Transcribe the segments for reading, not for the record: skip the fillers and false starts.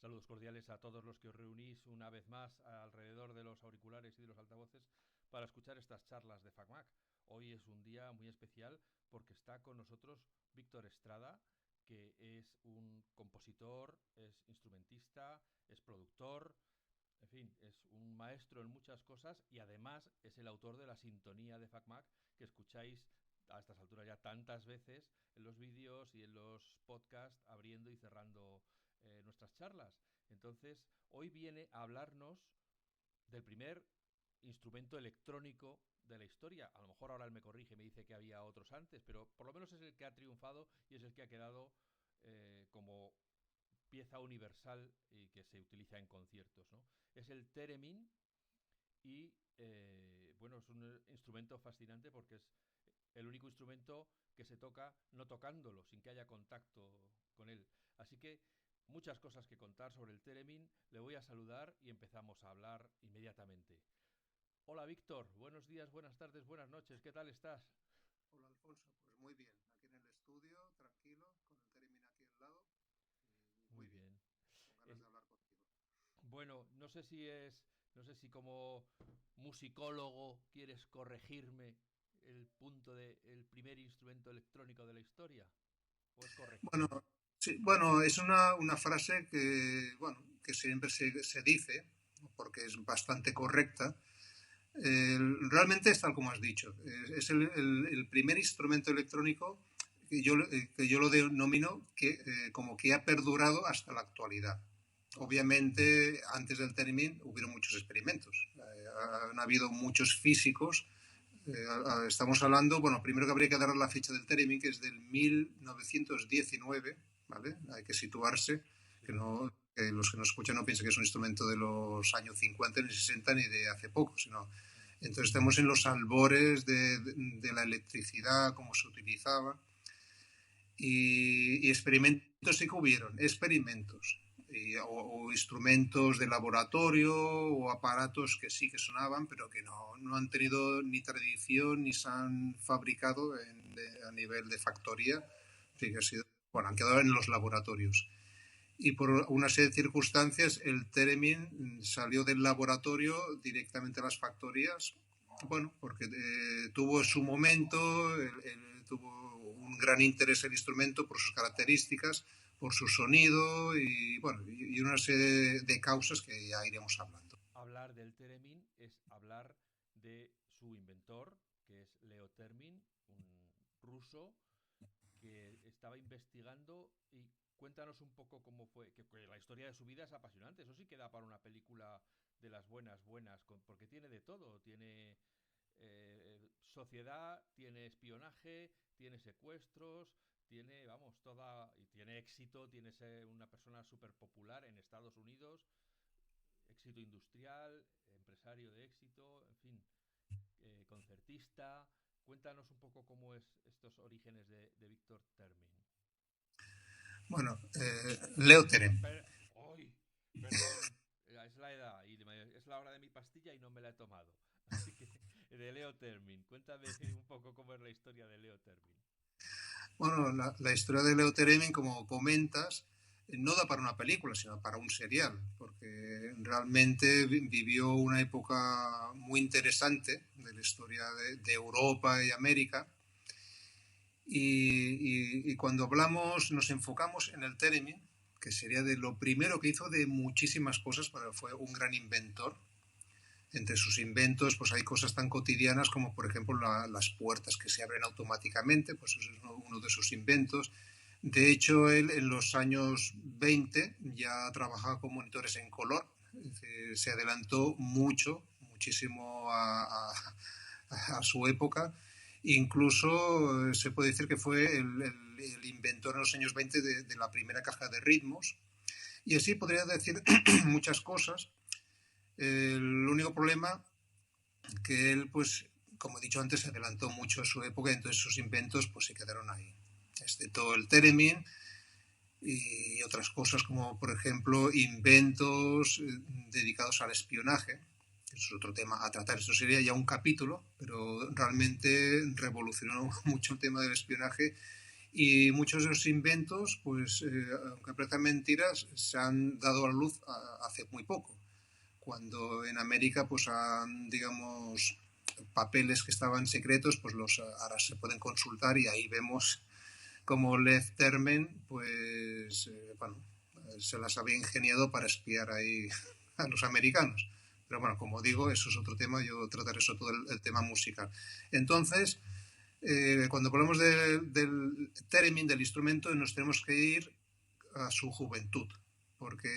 Saludos cordiales a todos los que os reunís una vez más alrededor de los auriculares y de los altavoces para escuchar estas charlas de FacMac. Hoy es un día muy especial porque está con nosotros Víctor Estrada, que es un compositor, es instrumentista, es productor, en fin, es un maestro en muchas cosas y además es el autor de la sintonía de FacMac que escucháis a estas alturas ya tantas veces en los vídeos y en los podcasts abriendo y cerrando nuestras charlas. Entonces, hoy viene a hablarnos del primer instrumento electrónico de la historia. A lo mejor ahora él me corrige, me dice que había otros antes, pero por lo menos es el que ha triunfado y es el que ha quedado como pieza universal y que se utiliza en conciertos, ¿no? Es el theremin y bueno, es un instrumento fascinante porque es el único instrumento que se toca no tocándolo, sin que haya contacto con él. Así que muchas cosas que contar sobre el theremin. Le voy a saludar y empezamos a hablar inmediatamente. Hola Víctor, buenos días, buenas tardes, buenas noches, ¿qué tal estás? Hola Alfonso, pues muy bien, aquí en el estudio, tranquilo, con el Teremin aquí al lado y Muy muy bien, bien. con ganas Es, de hablar contigo. bueno, no sé si como musicólogo quieres corregirme el punto de el primer instrumento electrónico de la historia, ¿o es correcto? Bueno, sí, bueno, es una frase que siempre se dice, porque es bastante correcta. Realmente es tal como has dicho, es el primer instrumento electrónico que yo lo denomino como que ha perdurado hasta la actualidad. Obviamente, antes del Teremin hubieron muchos experimentos. Han habido muchos físicos. Estamos hablando, bueno, primero que habría que dar la fecha del Teremin, que es del 1919, ¿vale? Hay que situarse, Sí. que los que nos escuchan no piensen que es un instrumento de los años 50 ni 60 ni de hace poco, sino... Entonces estamos en los albores de la electricidad, cómo se utilizaba, y experimentos sí que hubieron, experimentos, o instrumentos de laboratorio o aparatos que sí que sonaban, pero que no han tenido ni tradición ni se han fabricado a nivel de factoría, sí que ha sido, bueno, han quedado en los laboratorios. Y por una serie de circunstancias el Teremin salió del laboratorio directamente a las factorías, bueno, porque tuvo su momento, tuvo un gran interés el instrumento por sus características, por su sonido y, bueno, y una serie de causas que ya iremos hablando. Hablar del theremin es hablar de su inventor, que es Leo Termin, un ruso que estaba investigando y cuéntanos un poco cómo fue, que la historia de su vida es apasionante, eso sí que da para una película de las buenas, buenas, porque tiene de todo, tiene sociedad, tiene espionaje, tiene secuestros, tiene, vamos, toda, y tiene éxito, tiene ser una persona súper popular en Estados Unidos, éxito industrial, empresario de éxito, en fin, concertista. Cuéntanos un poco cómo es estos orígenes de Víctor Termin. Bueno, Leo Terem. ¡Ay! Perdón, es la edad y es la hora de mi pastilla y no me la he tomado. Así que de Leo Termin, cuéntame un poco cómo es la historia de Leo Termin. Bueno, la historia de Leo Teremin, como comentas, no da para una película, sino para un serial, porque realmente vivió una época muy interesante de la historia de Europa y América. Y cuando hablamos, nos enfocamos en el Teremin, que sería de lo primero que hizo de muchísimas cosas, pero fue un gran inventor. Entre sus inventos pues hay cosas tan cotidianas como por ejemplo las puertas que se abren automáticamente, pues eso es uno de sus inventos. De hecho, él en los años 20 ya trabajaba con monitores en color, se adelantó muchísimo a su época. Incluso se puede decir que fue el inventor en los años 20 de la primera caja de ritmos. Y así podría decir muchas cosas. El único problema que él, pues, como he dicho antes, se adelantó mucho a su época, entonces sus inventos pues se quedaron ahí. Todo el Teremin y otras cosas como, por ejemplo, inventos dedicados al espionaje. Eso es otro tema a tratar. Esto sería ya un capítulo, pero realmente revolucionó mucho el tema del espionaje Y muchos de esos inventos, pues, aunque parezcan mentiras, se han dado a la luz hace muy poco. Cuando en América, pues, han, digamos, papeles que estaban secretos, pues ahora se pueden consultar y ahí vemos cómo Lev Termen, pues, bueno, se las había ingeniado para espiar ahí a los americanos. Pero bueno, como digo, eso es otro tema, yo trataré sobre todo el tema musical. Entonces, cuando hablamos del theremin, del instrumento, nos tenemos que ir a su juventud, porque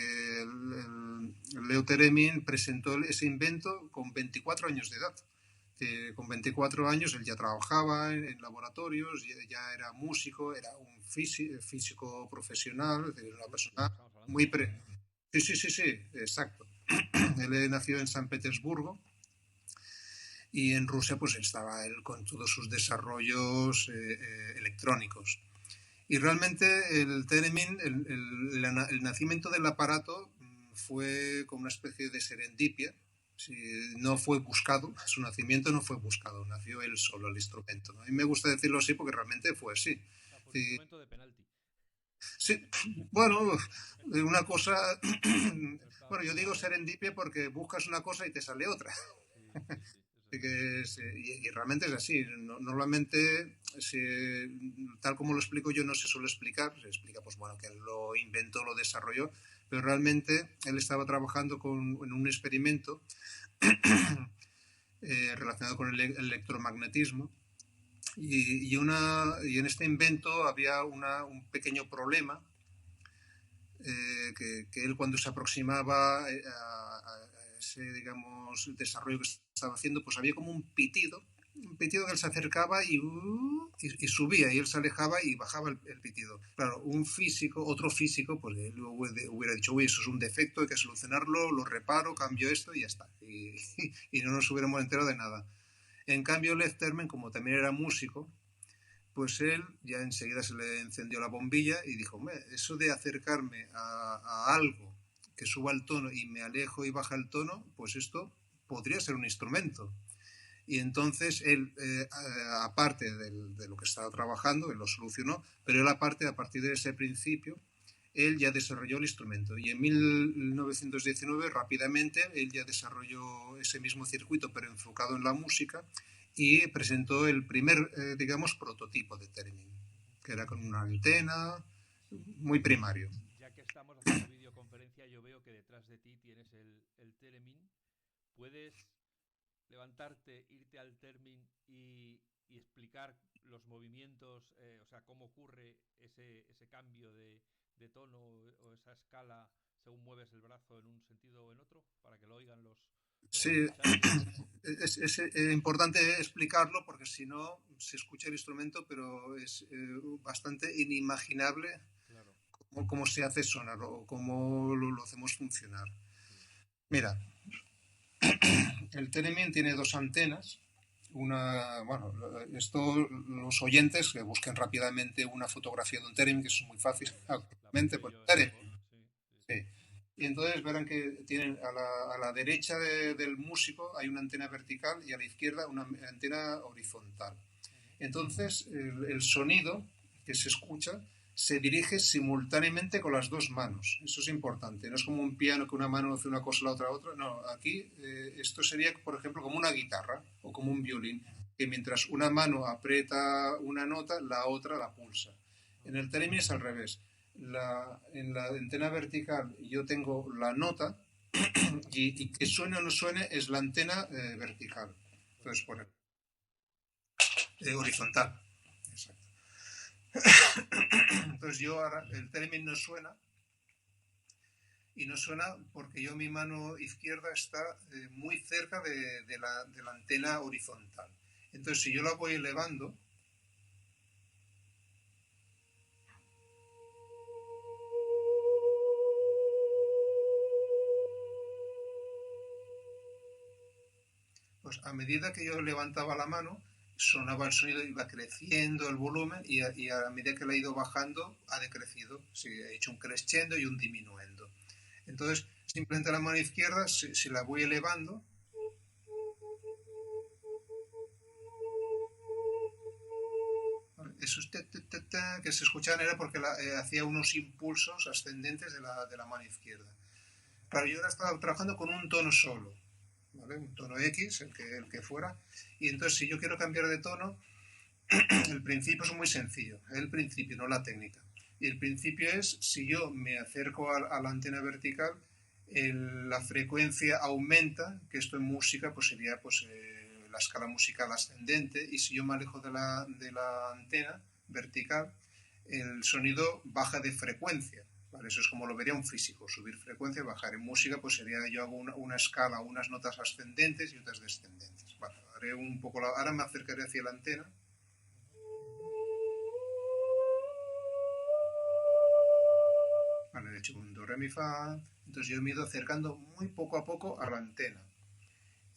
el Leo Theremin presentó ese invento con 24 años de edad. Con 24 años él ya trabajaba en laboratorios, ya era músico, era un físico profesional, una persona muy... Sí, exacto. Él nació en San Petersburgo y en Rusia pues estaba él con todos sus desarrollos electrónicos. Y realmente el theremin, el nacimiento del aparato fue como una especie de serendipia. Sí, no fue buscado, su nacimiento no fue buscado, nació él solo, el instrumento, ¿no? A mí me gusta decirlo así porque realmente fue así. Por instrumento de penalti. Sí, bueno, una cosa... Bueno, yo digo serendipia porque buscas una cosa y te sale otra. Y realmente es así. Normalmente, tal como lo explico yo, no se suele explicar. Se explica, pues bueno, que él lo inventó, lo desarrolló, pero realmente él estaba trabajando en un experimento relacionado con el electromagnetismo y en este invento había un pequeño problema que él cuando se aproximaba a ese, digamos, desarrollo que estaba haciendo, pues había como un pitido que él se acercaba y subía, y él se alejaba y bajaba el pitido. Claro, otro físico, pues él hubiera dicho, uy, eso es un defecto, hay que solucionarlo, lo reparo, cambio esto y ya está. Y no nos hubiéramos enterado de nada. En cambio, Lev Termen, como también era músico, pues él ya enseguida se le encendió la bombilla y dijo, eso de acercarme a algo que suba el tono y me alejo y baja el tono, pues esto podría ser un instrumento. Y entonces él, aparte de lo que estaba trabajando, él lo solucionó, pero él aparte, a partir de ese principio, él ya desarrolló el instrumento. Y en 1919, rápidamente, él ya desarrolló ese mismo circuito, pero enfocado en la música, y presentó el primer, digamos, prototipo de theremin, que era con una antena, muy primario. Ya que estamos haciendo videoconferencia, yo veo que detrás de ti tienes el theremin. ¿Puedes levantarte, irte al theremin y explicar los movimientos, o sea, cómo ocurre ese cambio de tono o esa escala según mueves el brazo en un sentido o en otro, para que lo oigan los Sí, es importante explicarlo porque si no se escucha el instrumento, pero es bastante inimaginable claro. cómo se hace sonar o cómo lo hacemos funcionar. Mira, el theremin tiene dos antenas. Bueno, los oyentes que busquen rápidamente una fotografía de un theremin, que eso es muy fácil, actualmente, por theremin. Sí. Y entonces verán que tienen a la derecha del músico hay una antena vertical y a la izquierda una antena horizontal. Entonces el sonido que se escucha se dirige simultáneamente con las dos manos. Eso es importante. No es como un piano que una mano hace una cosa, la otra. No, aquí esto sería, por ejemplo, como una guitarra o como un violín, que mientras una mano aprieta una nota, la otra la pulsa. En el theremin es al revés. En la antena vertical yo tengo la nota y que suene o no suene es la antena vertical. Entonces, por ejemplo, horizontal. Exacto. Entonces yo ahora el theremin no suena y no suena porque yo mi mano izquierda está muy cerca de la antena horizontal. Entonces si yo la voy elevando, pues a medida que yo levantaba la mano, sonaba el sonido, iba creciendo el volumen y a medida que la he ido bajando, ha decrecido. Sí, he hecho un crescendo y un diminuendo. Entonces, simplemente la mano izquierda, si la voy elevando, esos que se escuchaban era porque hacía unos impulsos ascendentes de la mano izquierda. Claro, yo ahora estaba trabajando con un tono solo, ¿vale? Un tono X, el que fuera, y entonces si yo quiero cambiar de tono, el principio es muy sencillo, el principio, no la técnica. Y el principio es, si yo me acerco a la antena vertical, la frecuencia aumenta, que esto en música pues sería la escala musical ascendente, y si yo me alejo de la antena vertical, el sonido baja de frecuencia. ¿Vale? Eso es como lo vería un físico, subir frecuencia, bajar. En música pues sería, yo hago una escala, unas notas ascendentes y otras descendentes. Vale, haré un poco ahora me acercaré hacia la antena. Vale, de hecho un do, re, mi, fa. Entonces yo me he ido acercando muy poco a poco a la antena.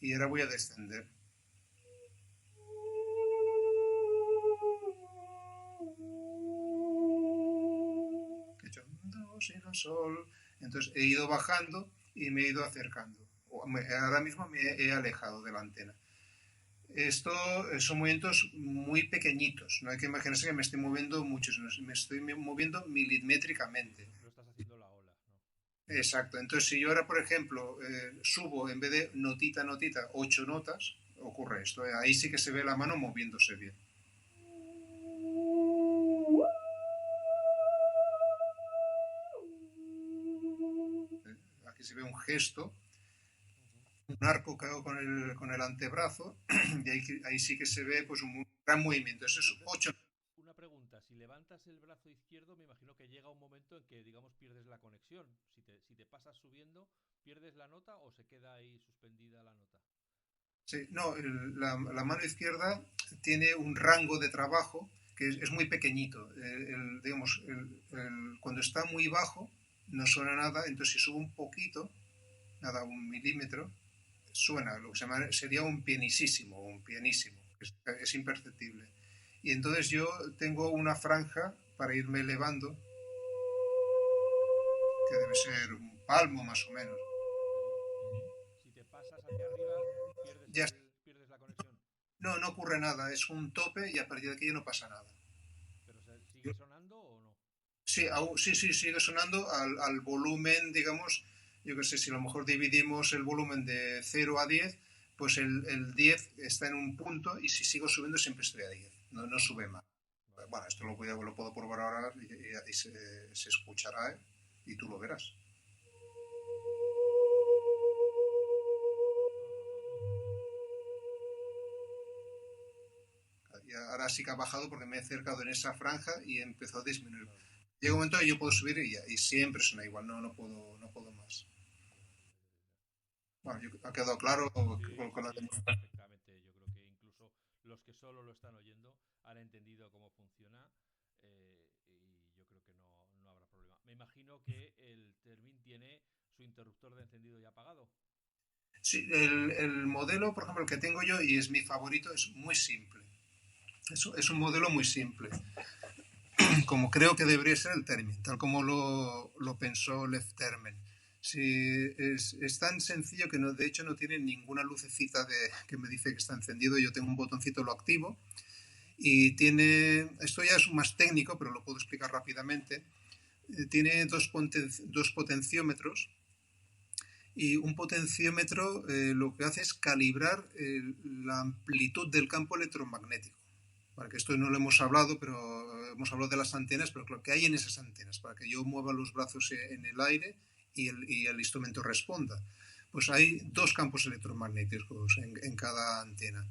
Y ahora voy a descender. He hecho un do, si, la, sol. Entonces he ido bajando y me he ido acercando. Ahora mismo me he alejado de la antena. Esto son movimientos muy pequeñitos. No hay que imaginarse que me estoy moviendo mucho, me estoy moviendo milimétricamente. Lo estás haciendo la ola, ¿no? Exacto. Entonces, si yo ahora, por ejemplo, subo en vez de notita, 8 notas, ocurre esto. Ahí sí que se ve la mano moviéndose bien. Aquí se ve un gesto, un arco que hago con el antebrazo, y ahí sí que se ve pues un gran movimiento. Eso es 8. Una pregunta, si levantas el brazo izquierdo, me imagino que llega un momento en que, digamos, pierdes la conexión. Si te pasas subiendo, ¿pierdes la nota o se queda ahí suspendida la nota? Sí, no, la mano izquierda tiene un rango de trabajo que es muy pequeñito. Digamos, cuando está muy bajo no suena nada, entonces si subo un poquito, nada, un milímetro, suena, lo que sería un pianísimo, es imperceptible. Y entonces yo tengo una franja para irme elevando, que debe ser un palmo más o menos. Si te pasas hacia arriba, pierdes, Ya, pierdes la conexión. no, no ocurre nada, es un tope y a partir de aquí ya no pasa nada. ¿Pero sigue sonando o no? Sí, sí, sigue sonando al volumen, digamos, yo qué sé, si a lo mejor dividimos el volumen de 0 a 10, pues el 10 está en un punto y si sigo subiendo siempre estoy a 10, no sube más. Vale. Bueno, esto lo puedo probar ahora y se escuchará, y tú lo verás. Y ahora sí que ha bajado porque me he acercado en esa franja y empezó a disminuir. Claro. Llega un momento que yo puedo subir y siempre suena igual, no puedo más. Bueno, ha quedado claro Sí, con sí, la sí, demostración. perfectamente. Yo creo que incluso los que solo lo están oyendo han entendido cómo funciona y yo creo que no habrá problema. Me imagino que el Termin tiene su interruptor de encendido y apagado. Sí, el modelo, por ejemplo, el que tengo yo y es mi favorito, es muy simple. Es un modelo muy simple, como creo que debería ser el Termin, tal como lo pensó Lev Termen. Sí, es tan sencillo que de hecho no tiene ninguna lucecita que me dice que está encendido. Yo tengo un botoncito, lo activo y esto ya es más técnico, pero lo puedo explicar rápidamente. Tiene dos potenciómetros y un potenciómetro lo que hace es calibrar la amplitud del campo electromagnético. Para que esto no lo hemos hablado, pero hemos hablado de las antenas, pero lo que hay en esas antenas, para que yo mueva los brazos en el aire y el instrumento responda. Pues hay dos campos electromagnéticos en cada antena.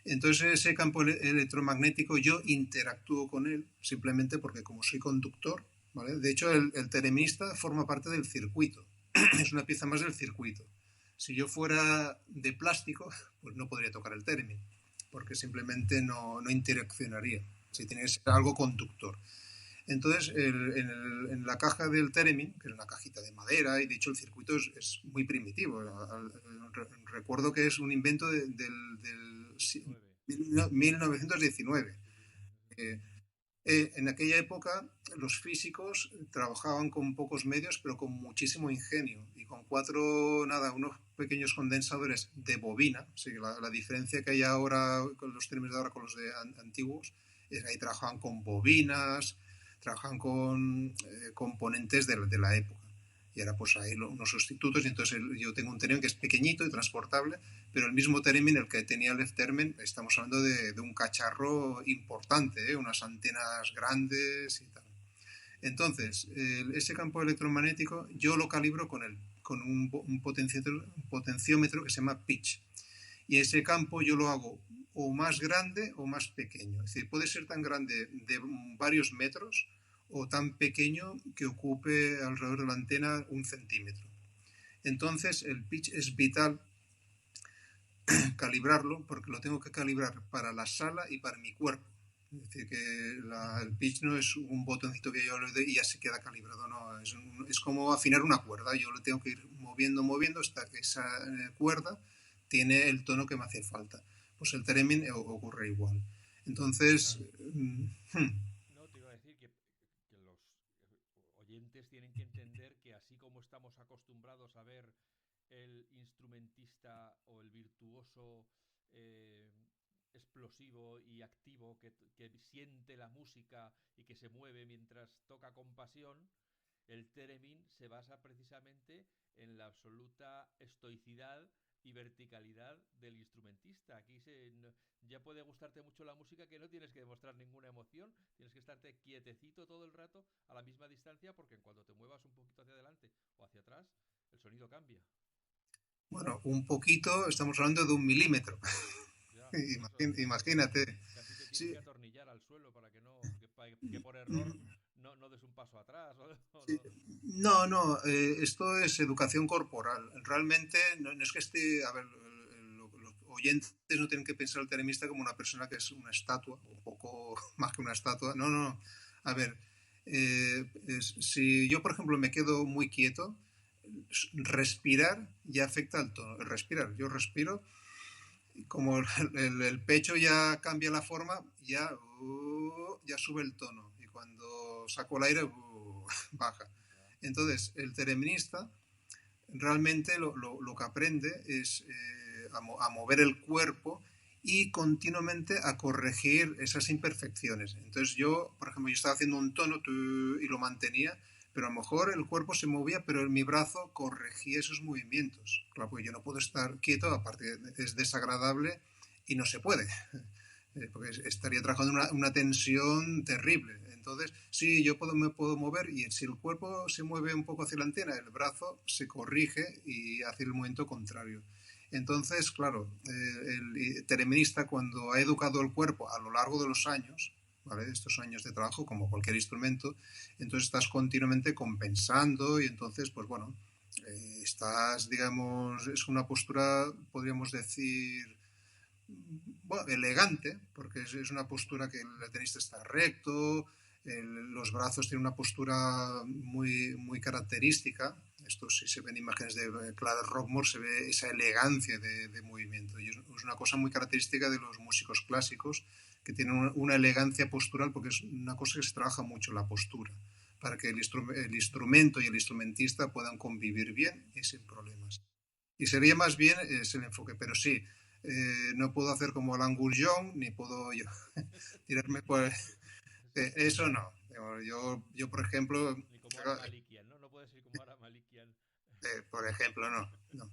Entonces ese campo electromagnético yo interactúo con él simplemente porque como soy conductor, ¿vale? De hecho el teremista forma parte del circuito, es una pieza más del circuito. Si yo fuera de plástico, pues no podría tocar el theremin, porque simplemente no interaccionaría. Si tiene que ser algo conductor. Entonces, en la caja del theremin, que es una cajita de madera, y de hecho el circuito es muy primitivo. Recuerdo que es un invento del 19. 1919. Sí, sí. En aquella época los físicos trabajaban con pocos medios, pero con muchísimo ingenio y con unos pequeños condensadores de bobina. Así que la diferencia que hay ahora con los términos de ahora con los de antiguos ahí trabajaban con bobinas, trabajaban con componentes de la época. Y ahora pues hay unos sustitutos, y entonces yo tengo un Theremin que es pequeñito y transportable, pero el mismo Theremin, el que tenía el Leftermen, estamos hablando de un cacharro importante, unas antenas grandes y tal. Entonces, ese campo electromagnético yo lo calibro con un potenciómetro que se llama pitch. Y ese campo yo lo hago o más grande o más pequeño. Es decir, puede ser tan grande de varios metros o tan pequeño que ocupe alrededor de la antena 1 centímetro. Entonces, el pitch es vital calibrarlo porque lo tengo que calibrar para la sala y para mi cuerpo. Es decir, que el pitch no es un botoncito que yo le doy y ya se queda calibrado, no, es como afinar una cuerda, yo lo tengo que ir moviendo hasta que esa cuerda tiene el tono que me hace falta. Pues el Theremin ocurre igual. Entonces, No, te iba a decir que los oyentes tienen que entender que así como estamos acostumbrados a ver el instrumentista o el virtuoso eh, explosivo y activo que siente la música y que se mueve mientras toca con pasión, el Theremin se basa precisamente en la absoluta estoicidad y verticalidad del instrumentista. Aquí ya puede gustarte mucho la música que no tienes que demostrar ninguna emoción, tienes que estarte quietecito todo el rato a la misma distancia porque en cuanto te muevas un poquito hacia adelante o hacia atrás, el sonido cambia. bueno, un poquito, estamos hablando de 1 milímetro. Ya, por eso Imagínate. casi te tienes Sí, que atornillar al suelo para que no que por error no des un paso atrás. sí. No, no, esto es educación corporal. Realmente no es que esté, a ver, los oyentes no tienen que pensar al telemista como una persona que es una estatua, un poco más que una estatua. No, no. A ver, si yo, por ejemplo, me quedo muy quieto, respirar ya afecta al tono. Respirar, yo respiro, y como el pecho ya cambia la forma, ya sube el tono. Y cuando saco el aire, baja. Entonces, el tereminista realmente lo que aprende es a mover el cuerpo y continuamente a corregir esas imperfecciones. Entonces yo, por ejemplo, yo estaba haciendo un tono y lo mantenía, pero a lo mejor el cuerpo se movía, pero mi brazo corregía esos movimientos. Claro, porque yo no puedo estar quieto, aparte es desagradable y no se puede, porque estaría trabajando una tensión terrible. Entonces, sí, me puedo mover y si el cuerpo se mueve un poco hacia la antena, el brazo se corrige y hace el movimiento contrario. Entonces, claro, el tereminista cuando ha educado el cuerpo a lo largo de los años, ¿vale? Estos años de trabajo, como cualquier instrumento, entonces estás continuamente compensando y entonces, pues bueno, estás, digamos, es una postura, podríamos decir, bueno, elegante, porque es una postura que el tenista está recto, los brazos tienen una postura muy característica. Esto si se ven imágenes de Clara Rockmore, se ve esa elegancia de movimiento. Y es una cosa muy característica de los músicos clásicos, que tienen una elegancia postural, porque es una cosa que se trabaja mucho, la postura, para que el instrumento y el instrumentista puedan convivir bien y sin problemas. Y sería más bien es el enfoque, pero sí, no puedo hacer como Alan Gurjón, ni puedo yo tirarme por... eso no. Yo, por ejemplo, Ni como Ara Malikian, ¿no? No puedes ir como Ara Malikian. por ejemplo, no, no.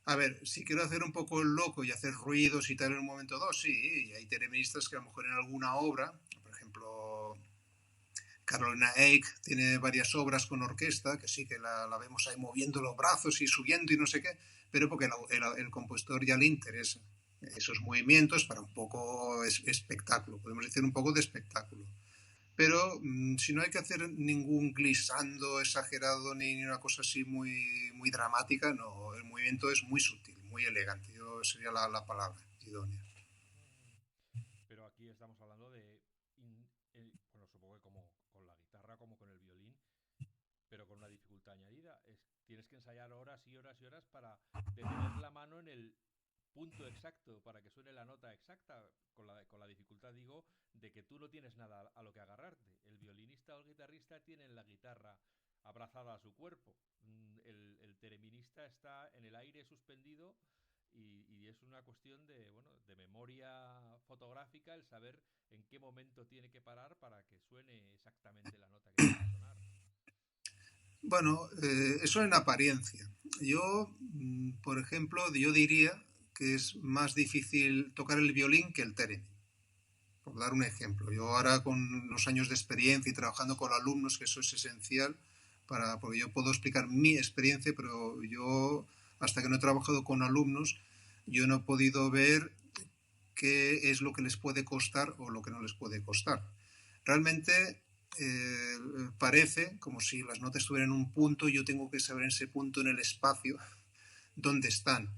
A ver, si quiero hacer un poco el loco y hacer ruidos y tal en un momento dado, sí, y hay tereministas que a lo mejor en alguna obra, por ejemplo, Carolina Eyck tiene varias obras con orquesta, que sí que la vemos ahí moviendo los brazos y subiendo y no sé qué, pero porque el compositor ya le interesa esos movimientos para un poco espectáculo, podemos decir un poco de espectáculo. Pero si no hay que hacer ningún glissando exagerado ni una cosa así muy dramática, no, el movimiento es muy sutil, muy elegante, yo sería la palabra idónea. Pero aquí estamos hablando bueno, supongo que como con la guitarra, como con el violín, pero con una dificultad añadida. Tienes que ensayar horas y horas y horas para detener la mano en el punto exacto, para que suene la nota exacta, con la dificultad, digo, de que tú no tienes nada a lo que agarrarte. El violinista o el guitarrista tienen la guitarra abrazada a su cuerpo. El tereminista está en el aire suspendido y es una cuestión de, bueno, de memoria fotográfica el saber en qué momento tiene que parar para que suene exactamente la nota que tiene que sonar. Bueno, eso en apariencia. Yo, por ejemplo, yo diría que es más difícil tocar el violín que el theremin, por dar un ejemplo. Yo ahora con los años de experiencia y trabajando con alumnos, que eso es esencial, porque yo puedo explicar mi experiencia, pero yo, hasta que no he trabajado con alumnos, yo no he podido ver qué es lo que les puede costar o lo que no les puede costar. Realmente parece como si las notas estuvieran en un punto y yo tengo que saber en ese punto en el espacio dónde están.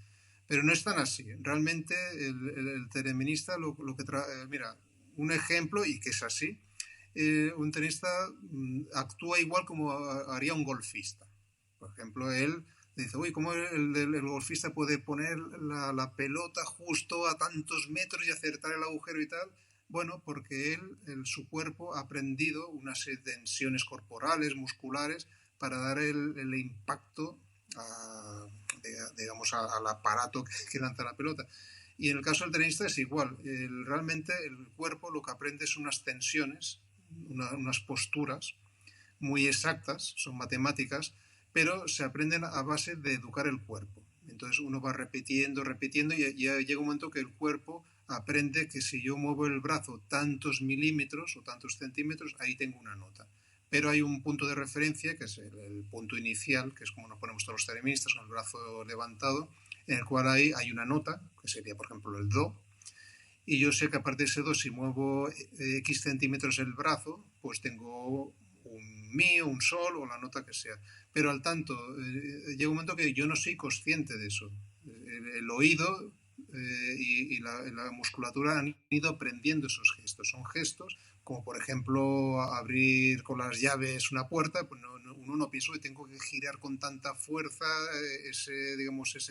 Pero no están así. Realmente el tereminista lo que mira, un ejemplo, y que es así, un tenista actúa igual como haría un golfista. Por ejemplo, él dice, uy, ¿cómo el golfista puede poner la pelota justo a tantos metros y acertar el agujero y tal? Bueno, porque su cuerpo ha aprendido unas tensiones corporales, musculares, para dar el impacto digamos, al aparato que lanza la pelota. Y en el caso del tenista es igual. Realmente el cuerpo lo que aprende es unas tensiones, unas posturas muy exactas, son matemáticas, pero se aprenden a base de educar el cuerpo. Entonces uno va repitiendo, repitiendo y ya llega un momento que el cuerpo aprende que si yo muevo el brazo tantos milímetros o tantos centímetros, ahí tengo una nota. Pero hay un punto de referencia, que es el punto inicial, que es como nos ponemos todos los tereministas, con el brazo levantado, en el cual hay una nota, que sería, por ejemplo, el do, y yo sé que aparte de ese do, si muevo X centímetros el brazo, pues tengo un mi, un sol o la nota que sea. Pero al tanto, llega un momento que yo no soy consciente de eso. El oído y la musculatura han ido aprendiendo esos gestos. Son gestos como, por ejemplo, abrir con las llaves una puerta, pues uno no piensa que tengo que girar con tanta fuerza ese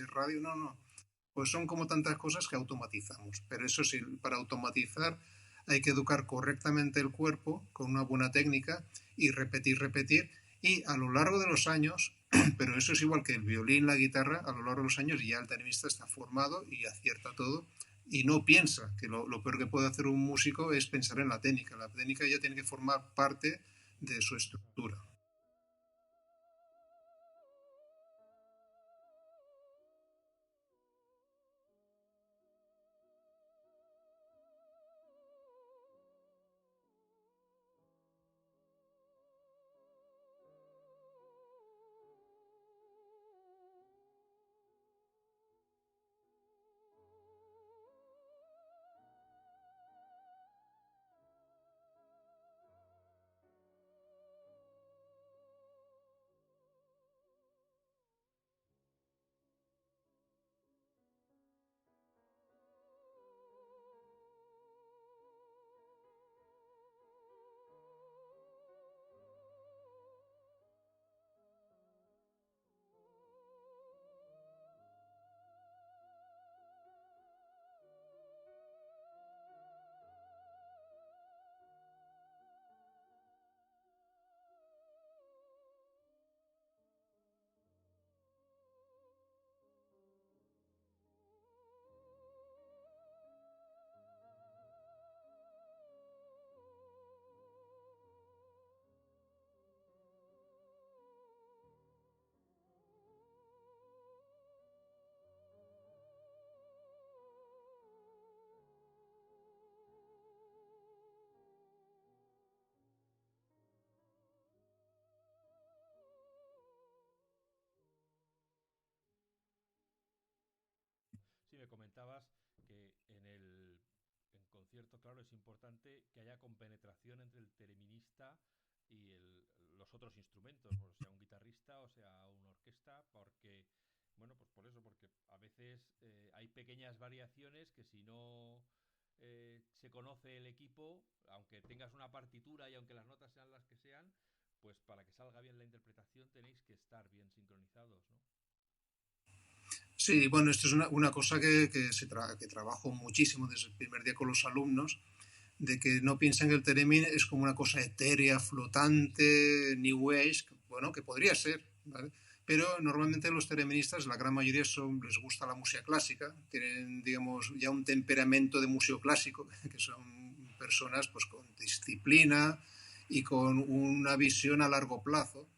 radio. No, no. Pues son como tantas cosas que automatizamos. Pero eso sí, para automatizar hay que educar correctamente el cuerpo con una buena técnica y repetir, repetir. Y a lo largo de los años, pero eso es igual que el violín, la guitarra, a lo largo de los años ya el tenista está formado y acierta todo y no piensa, que lo peor que puede hacer un músico es pensar en la técnica. La técnica ya tiene que formar parte de su estructura. Sí, me comentabas que en concierto, claro, es importante que haya compenetración entre el teleminista y los otros instrumentos, o sea un guitarrista o sea una orquesta, porque, bueno, pues por eso, porque a veces hay pequeñas variaciones que si no se conoce el equipo, aunque tengas una partitura y aunque las notas sean las que sean, pues para que salga bien la interpretación tenéis que estar bien sincronizados, ¿no? Sí, bueno, esto es una cosa que trabajo muchísimo desde el primer día con los alumnos, de que no piensen que el Teremin es como una cosa etérea, flotante, New Age, bueno, que podría ser, ¿vale? pero normalmente los tereministas, la gran mayoría les gusta la música clásica, tienen, digamos, ya un temperamento de músico clásico, que son personas pues con disciplina y con una visión a largo plazo.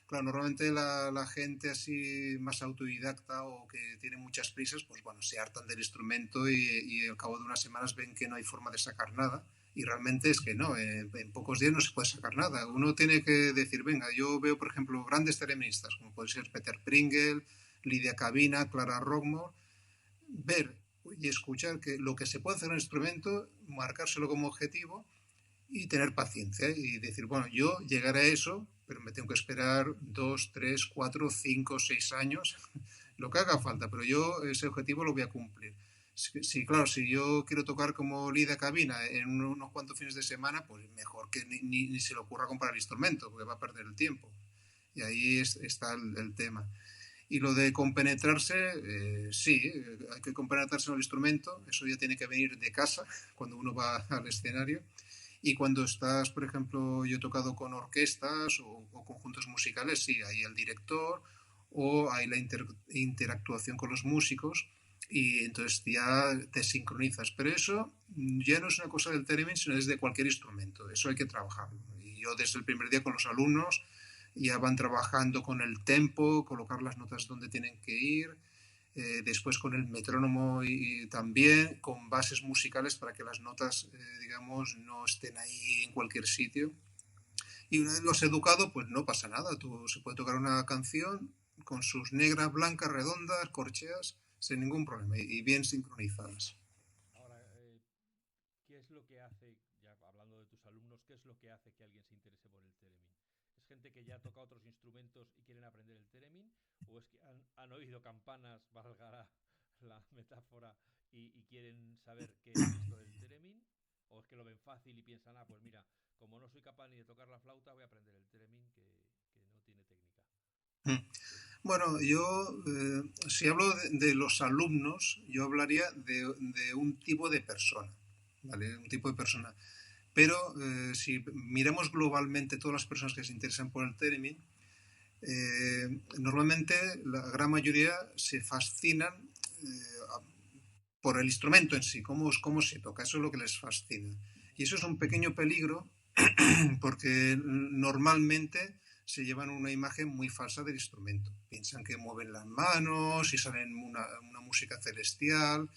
Claro, normalmente la gente así más autodidacta o que tiene muchas prisas, pues bueno, se hartan del instrumento y al cabo de unas semanas ven que no hay forma de sacar nada. Y realmente es que no, en pocos días no se puede sacar nada. Uno tiene que decir, venga, yo veo, por ejemplo, grandes tereministas, como puede ser Peter Pringle, Lidia Cabina, Clara Rockmore, ver y escuchar que lo que se puede hacer en un instrumento, marcárselo como objetivo y tener paciencia y decir, bueno, yo llegaré a eso, pero me tengo que esperar 2, 3, 4, 5, 6 años, lo que haga falta, pero yo ese objetivo lo voy a cumplir. Sí, claro, si yo quiero tocar como Lida Cabina en unos cuantos fines de semana, pues mejor que ni se le ocurra comprar el instrumento, porque va a perder el tiempo. Y ahí está el tema. Y lo de compenetrarse, sí, hay que compenetrarse en el instrumento, eso ya tiene que venir de casa, cuando uno va al escenario. Y cuando estás, por ejemplo, yo he tocado con orquestas o conjuntos musicales, sí, hay el director o hay la interactuación con los músicos y entonces ya te sincronizas. Pero eso ya no es una cosa del theremin, sino es de cualquier instrumento. Eso hay que trabajarlo. Y yo desde el primer día con los alumnos ya van trabajando con el tempo, colocar las notas donde tienen que ir, después con el metrónomo y también con bases musicales para que las notas, digamos, no estén ahí en cualquier sitio. Y una vez los educado, pues no pasa nada. Tú se puede tocar una canción con sus negras, blancas, redondas, corcheas, sin ningún problema y bien sincronizadas. Ahora, ¿qué es lo que hace, ya hablando de tus alumnos, qué es lo que hace que alguien se interese por el theremin? ¿Es gente que ya toca otros instrumentos y quieren aprender el theremin? ¿O es que han oído campanas, valga la metáfora, y quieren saber qué es esto del theremin? ¿O es que lo ven fácil y piensan, ah, pues mira, como no soy capaz ni de tocar la flauta, voy a aprender el theremin que no tiene técnica? Bueno, yo, si hablo de los alumnos, yo hablaría de un tipo de persona, ¿vale? Un tipo de persona. Pero si miramos globalmente todas las personas que se interesan por el theremin, normalmente la gran mayoría se fascinan por el instrumento en sí, cómo se toca, eso es lo que les fascina. Y eso es un pequeño peligro porque normalmente se llevan una imagen muy falsa del instrumento. Piensan que mueven las manos y salen una música celestial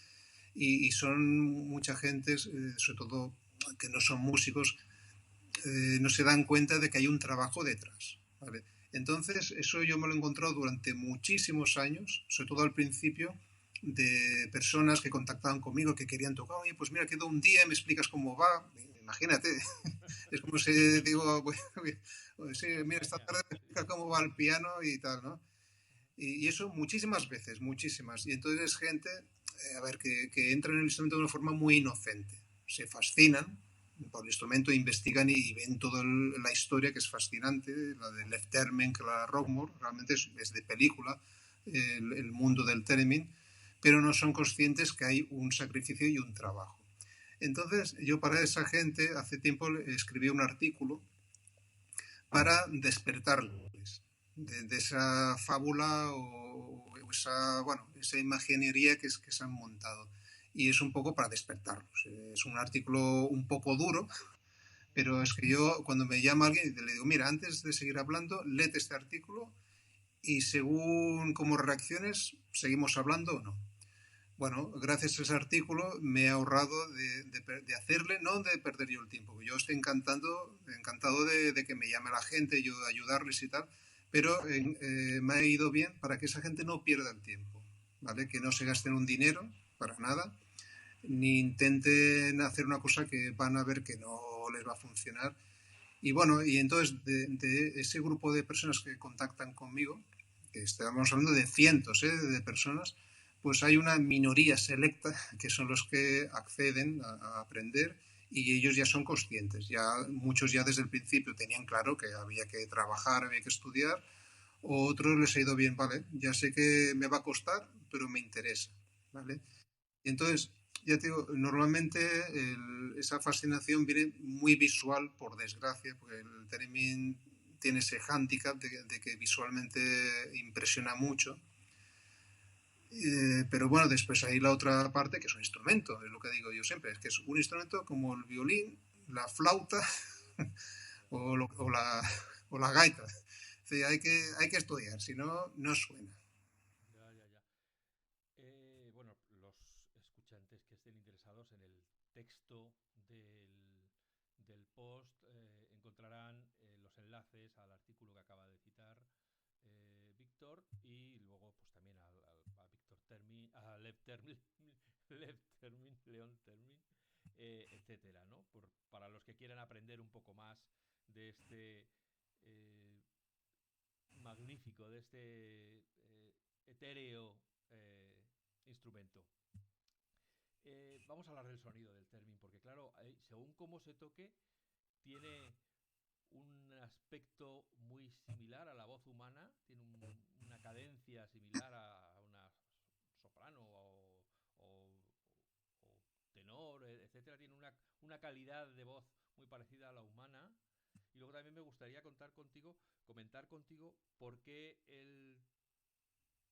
y son mucha gente, sobre todo que no son músicos, no se dan cuenta de que hay un trabajo detrás. ¿Vale? Entonces, eso yo me lo he encontrado durante muchísimos años, sobre todo al principio, de personas que contactaban conmigo, que querían tocar, oye, pues mira, quedo un día, me explicas cómo va. Imagínate, es como si digo, bueno, sí, mira, esta tarde me explicas cómo va el piano y tal, ¿no? Y eso muchísimas veces, muchísimas. Y entonces es gente, a ver, que entra en el instrumento de una forma muy inocente. Se fascinan por el instrumento, investigan y ven toda la historia que es fascinante, la de Left Termen, Clara Rockmore, realmente es de película el mundo del theremin, pero no son conscientes que hay un sacrificio y un trabajo. Entonces, yo para esa gente hace tiempo escribí un artículo para despertarles de esa fábula o esa, bueno, esa imaginería que se han montado. Y es un poco para despertarlos. Es un artículo un poco duro, pero es que yo cuando me llama alguien le digo, mira, antes de seguir hablando, léete este artículo y según cómo reacciones, seguimos hablando o no. Bueno, gracias a ese artículo me he ahorrado de hacerle, no de perder yo el tiempo. Yo estoy encantado de que me llame la gente, yo de ayudarles y tal, pero me ha ido bien para que esa gente no pierda el tiempo, ¿vale? Que no se gasten un dinero para nada, ni intenten hacer una cosa que van a ver que no les va a funcionar. Y bueno, y entonces de ese grupo de personas que contactan conmigo, que estamos hablando de cientos de personas, pues hay una minoría selecta que son los que acceden a aprender y ellos ya son conscientes. Ya, muchos ya desde el principio tenían claro que había que trabajar, había que estudiar, o otros les ha ido bien, vale, ya sé que me va a costar, pero me interesa, ¿vale? Y entonces, ya te digo, normalmente esa fascinación viene muy visual, por desgracia, porque el theremin tiene ese hándicap de que visualmente impresiona mucho. Pero bueno, después hay la otra parte que es un instrumento, es lo que digo yo siempre, es que es un instrumento como el violín, la flauta o, o la gaita. Sí, hay que estudiar, si no, no suena. Ya, ya, ya. Bueno, los escuchantes que estén interesados en el texto del post encontrarán los enlaces al artículo que acaba de citar Víctor y luego pues también a Víctor Termin, a Lev Termin, Lev Termin, León Termin, etcétera, ¿no? Para los que quieran aprender un poco más de este eh, magnífico, de este etéreo instrumento. Vamos a hablar del sonido del Termin, porque claro, según cómo se toque, tiene un aspecto muy similar a la voz humana, tiene una cadencia similar a una soprano o tenor, etcétera, tiene una calidad de voz muy parecida a la humana. Y luego también me gustaría comentar contigo por qué el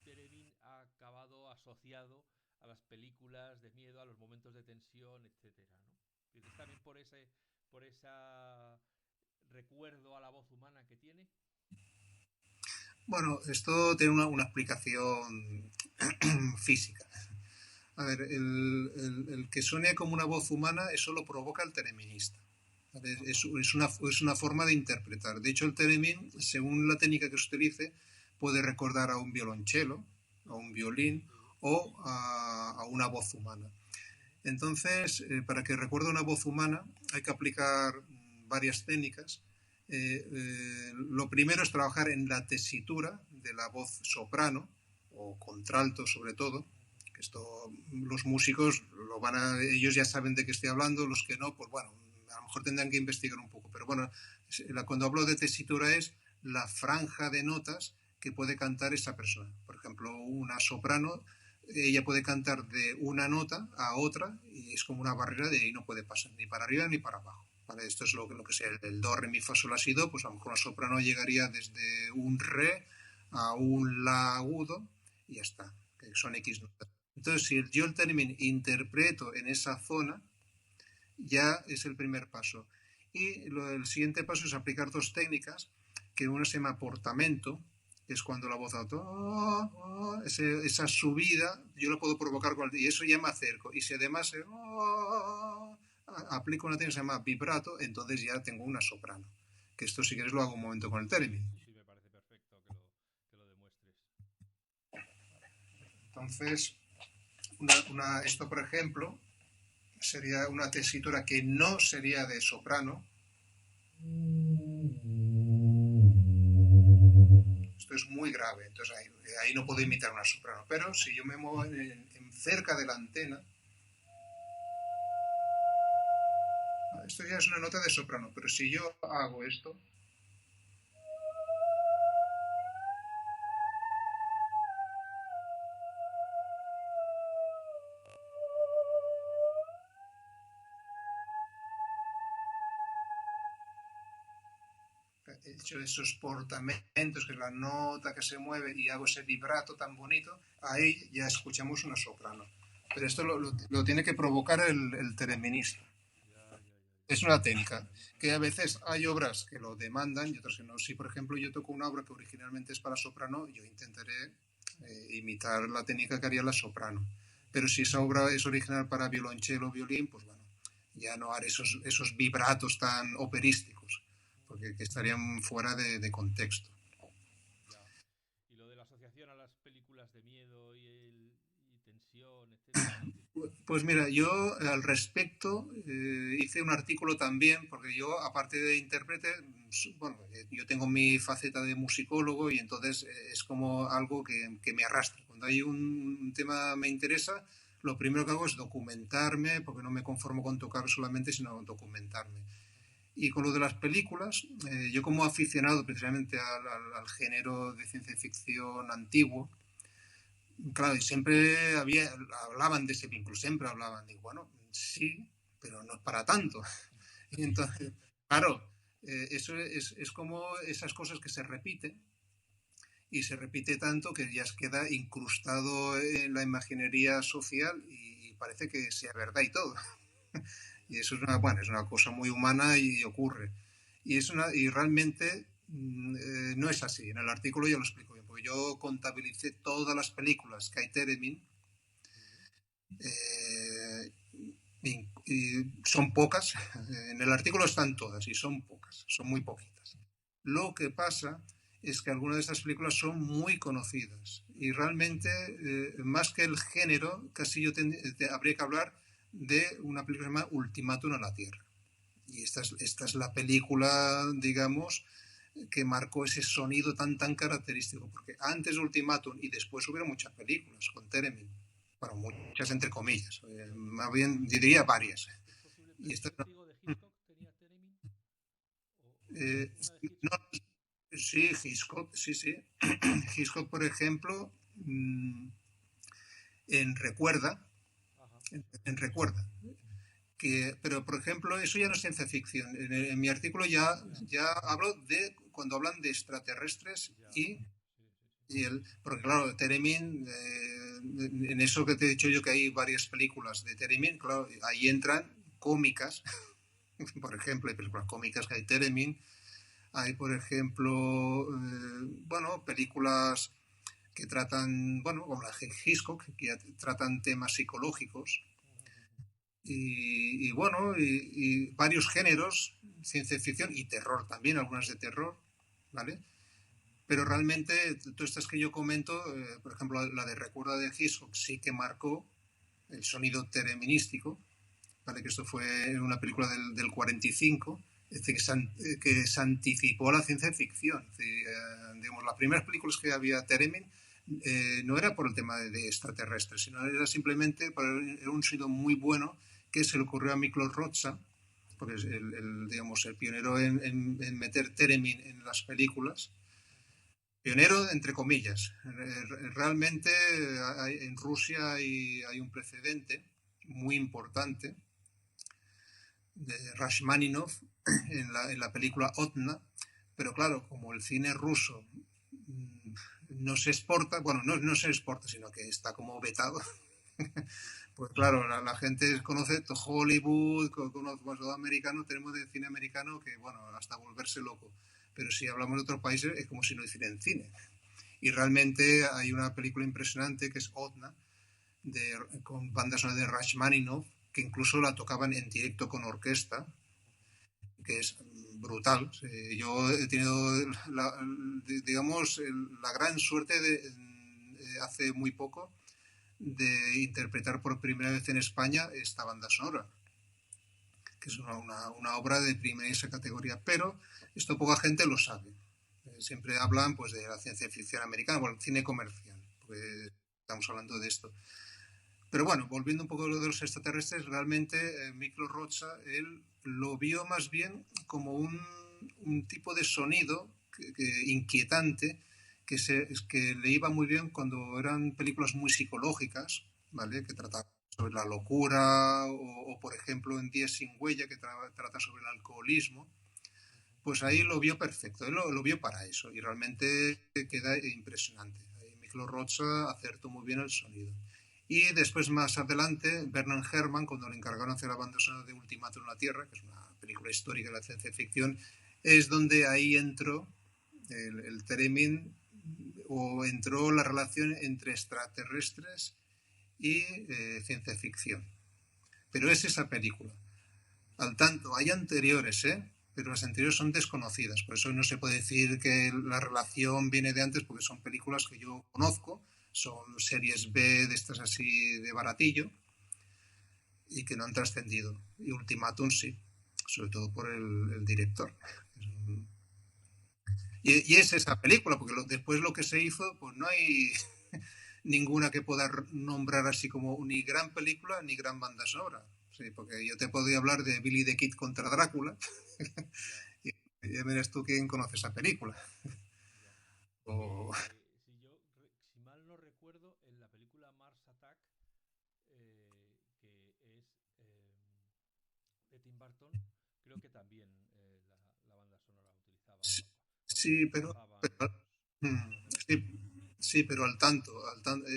Theremin ha acabado asociado a las películas de miedo, a los momentos de tensión, etcétera, ¿no? ¿Es también por esa recuerdo a la voz humana que tiene? Bueno, esto tiene una explicación física. A ver, el que suene como una voz humana, eso lo provoca el tereminista. Es una forma de interpretar. De hecho, el teremin, según la técnica que se utilice, puede recordar a un violonchelo, a un violín o a una voz humana. Entonces, para que recuerde una voz humana, hay que aplicar varias técnicas. Lo primero es trabajar en la tesitura de la voz soprano o contralto sobre todo. Esto los músicos ellos ya saben de qué estoy hablando, los que no, pues bueno, a lo mejor tendrán que investigar un poco. Pero bueno, cuando hablo de tesitura es la franja de notas que puede cantar esa persona. Por ejemplo, una soprano, ella puede cantar de una nota a otra y es como una barrera de ahí no puede pasar ni para arriba ni para abajo. ¿Vale? Esto es lo que sea el do, re, mi, fa, sol, la, si, do, pues a lo mejor una soprano llegaría desde un re a un la agudo y ya está, que son X notas. Entonces, si yo el término interpreto en esa zona, ya es el primer paso. Y el siguiente paso es aplicar dos técnicas, que una se llama portamento, que es cuando la voz esa subida, yo la puedo provocar y eso ya me acerco. Y si además aplico una técnica que se llama vibrato, entonces ya tengo una soprano. Que esto si quieres lo hago un momento con el término. Sí, sí, me parece perfecto que lo demuestres. Entonces, esto por ejemplo sería una tesitura que no sería de soprano. Esto es muy grave, entonces ahí no puedo imitar una soprano. Pero si yo me muevo en cerca de la antena, esto ya es una nota de soprano, pero si yo hago esto, he hecho esos portamentos, que es la nota que se mueve, y hago ese vibrato tan bonito, ahí ya escuchamos una soprano. Pero esto lo tiene que provocar el tereminista. Es una técnica que a veces hay obras que lo demandan y otras que no. Si, por ejemplo, yo toco una obra que originalmente es para soprano, yo intentaré imitar la técnica que haría la soprano. Pero si esa obra es original para violonchelo o violín, pues bueno, ya no haré esos vibratos tan operísticos, porque estarían fuera de contexto. Ya. Y lo de la asociación a las películas de miedo y tensión, etcétera. Pues mira, yo al respecto hice un artículo también, porque yo, aparte de intérprete, bueno, yo tengo mi faceta de musicólogo y entonces es como algo que me arrastra. Cuando hay un tema me interesa, lo primero que hago es documentarme, porque no me conformo con tocar solamente, sino documentarme. Y con lo de las películas, yo como aficionado precisamente al género de ciencia ficción antiguo, claro, y siempre hablaban de ese vínculo, siempre hablaban. Digo, bueno, sí, pero no es para tanto. Y entonces, claro, Eso es como esas cosas que se repiten y se repite tanto que ya queda incrustado en la imaginería social y parece que sea verdad y todo. Y eso es una cosa muy humana y ocurre. Y realmente no es así. En el artículo yo lo explico bien, porque yo contabilicé todas las películas que hay Teremin, eh, y son pocas. En el artículo están todas y son pocas, son muy poquitas. Lo que pasa es que algunas de estas películas son muy conocidas y realmente, más que el género, casi habría que hablar de una película que se llama Ultimátum a la Tierra. Y esta es la película, digamos, que marcó ese sonido tan característico, porque antes de Ultimátum y después hubieron muchas películas con Teremin, bueno, muchas entre comillas, más bien diría varias. ¿Es posible Y esta, testigo de Hitchcock tenía Teremin? ¿O eh, alguna de no, Hitchcock? sí, Hitchcock, sí, sí. Hitchcock, por ejemplo, en Recuerda, Ajá. en Recuerda, pero por ejemplo, eso ya no es ciencia ficción. En mi artículo Ya, ya hablo de cuando hablan de extraterrestres ya. y Sí, sí, sí. porque claro, Teremin, en eso que te he dicho yo que hay varias películas de Teremin, claro, ahí entran cómicas, por ejemplo, hay películas cómicas que hay Teremin, hay por ejemplo, bueno, películas que tratan, bueno, como la de Hitchcock, que ya tratan temas psicológicos bueno, y varios géneros, ciencia ficción y terror también, algunas de terror, ¿vale? Pero realmente, todas estas que yo comento, por ejemplo, la de Recuerda de Hitchcock sí que marcó el sonido tereminístico, ¿vale? Que esto fue en una película del 45, es decir, que se anticipó a la ciencia ficción. Es decir, digamos, las primeras películas que había Teremin no era por el tema de extraterrestres, sino era simplemente era un sonido muy bueno que se le ocurrió a Miklos Rozsa, porque es digamos, el pionero en meter Teremin en las películas. Pionero, entre comillas. Realmente en Rusia hay un precedente muy importante de Rashmaninov en la película Otna, pero claro, como el cine ruso no se exporta, bueno, no se exporta, sino que está como vetado, pues claro, la gente conoce Hollywood, conoce todo americano, tenemos de cine americano que, bueno, hasta volverse loco. Pero si hablamos de otros países es como si no hicieran cine. Y realmente hay una película impresionante que es Otna, con banda sonora de Rashmaninov, que incluso la tocaban en directo con orquesta, que es brutal. Yo he tenido, digamos, la gran suerte de, hace muy poco, de interpretar por primera vez en España esta banda sonora, que es una obra de primera categoría, pero esto poca gente lo sabe. Siempre hablan pues de la ciencia ficción americana, bueno, el cine comercial, porque estamos hablando de esto. Pero bueno, volviendo un poco a lo de los extraterrestres, realmente Miklos Rozsa, él lo vio más bien como un tipo de sonido inquietante que le iba muy bien cuando eran películas muy psicológicas, ¿vale? Que trataban sobre la locura por ejemplo, en Días sin huella, que trata sobre el alcoholismo. Pues ahí lo vio perfecto, él lo vio para eso y realmente queda impresionante. Miklos Rozsa acertó muy bien el sonido. Y después, más adelante, Bernard Herrmann, cuando le encargaron hacer la banda sonora de Ultimátum en la Tierra, que es una película histórica de la ciencia ficción, es donde ahí entró el Teremin, o entró la relación entre extraterrestres y ciencia ficción. Pero es esa película. Al tanto, hay anteriores, pero las anteriores son desconocidas. Por eso no se puede decir que la relación viene de antes, porque son películas que yo conozco, son series B de estas así de baratillo y que no han trascendido. Y Ultimatum sí, sobre todo por el director. Y es esa película, porque después lo que se hizo, pues no hay ninguna que pueda nombrar así como ni gran película ni gran banda sonora. Sí, porque yo te podría hablar de Billy the Kid contra Drácula, Ya, y ya verás tú quién conoce esa película. ya. O, Si mal no recuerdo, en la película Mars Attack, que es de Tim Burton, creo que también la banda Sí, Cuando sí, trabajaban. mm, sí, sí, pero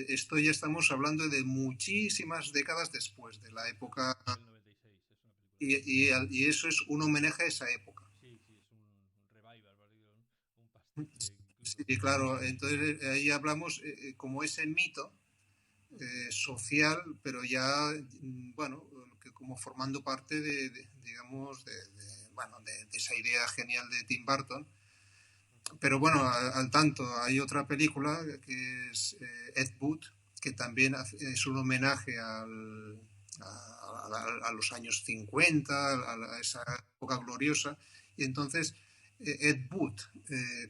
esto ya estamos hablando de muchísimas décadas después de la Sí, claro, época, es del 96, es una película del 96. y eso es un homenaje a esa época. Sí, sí, es un revival, un pastiche incluso. Sí, claro, entonces ahí hablamos como ese mito social, pero ya, bueno, que como formando parte digamos, bueno, de esa idea genial de Tim Burton. Pero bueno, al tanto, hay otra película que es Ed Wood, que también es un homenaje a los años 50, a esa época gloriosa. Y entonces, Ed Wood,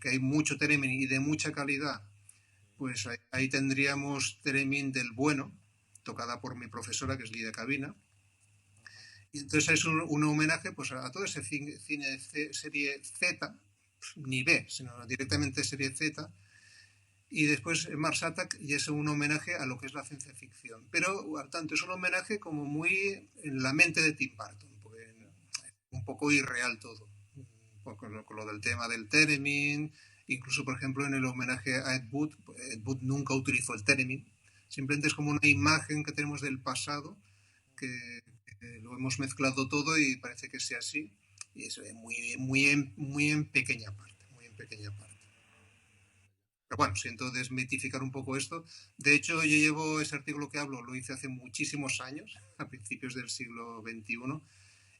que hay mucho Teremin y de mucha calidad, pues ahí tendríamos Teremin del bueno, tocada por mi profesora, que es Lidia Cabina. Ajá. Y entonces es un homenaje pues, a todo ese cine serie Z, ni B, sino directamente serie Z. Y después Mars Attack y es un homenaje a lo que es la ciencia ficción. Pero al tanto es un homenaje como muy en la mente de Tim Burton, porque un poco irreal todo. Con lo del tema del Theremin, incluso por ejemplo en el homenaje a Ed Wood nunca utilizó el Theremin. Simplemente es como una imagen que tenemos del pasado que lo hemos mezclado todo y parece que sea así. Y eso es muy en pequeña parte, muy en pequeña parte. Pero bueno, siento desmitificar un poco esto. De hecho, yo llevo ese artículo que hablo, lo hice hace muchísimos años, a principios del siglo XXI,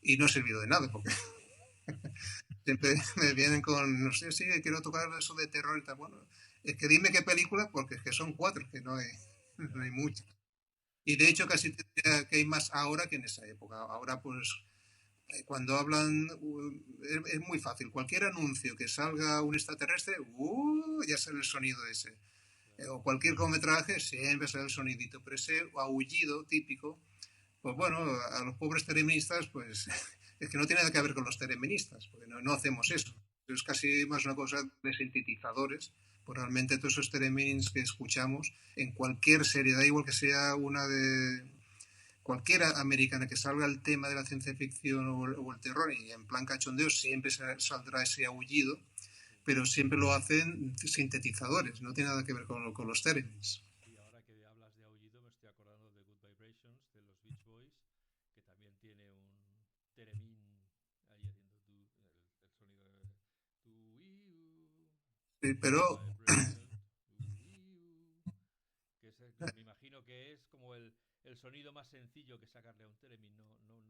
y no ha servido de nada, porque siempre me vienen con, no sé, sí, quiero tocar eso de terror y tal. Bueno, es que dime qué película, porque es que son cuatro, que no hay, no Ya, hay ya, ya. muchas. Y de hecho casi tendría que hay más ahora que en esa época. Ahora pues cuando hablan es muy fácil. Cualquier anuncio que salga un extraterrestre, ya sale el sonido ese. Claro. O cualquier cortometraje siempre sale el sonidito, pero ese aullido típico, pues bueno, a los pobres tereministas, pues es que no tiene nada que ver con los tereministas, porque no hacemos eso. Es casi más una cosa de sintetizadores, pues realmente todos esos tereminins que escuchamos en cualquier serie, da igual que sea una de cualquiera americana que salga el tema de la ciencia ficción o el terror y en plan cachondeo siempre saldrá ese aullido, pero siempre lo hacen sintetizadores, no tiene nada que ver con los términos. Sí, ahora que hablas de aullido me estoy acordando de Good Vibrations, de los Beach Boys, que también tiene un teremín ahí haciendo el sonido de tu Sí, Good pero Vibration, que me imagino que es como el sonido más sencillo que sacarle a un teremín,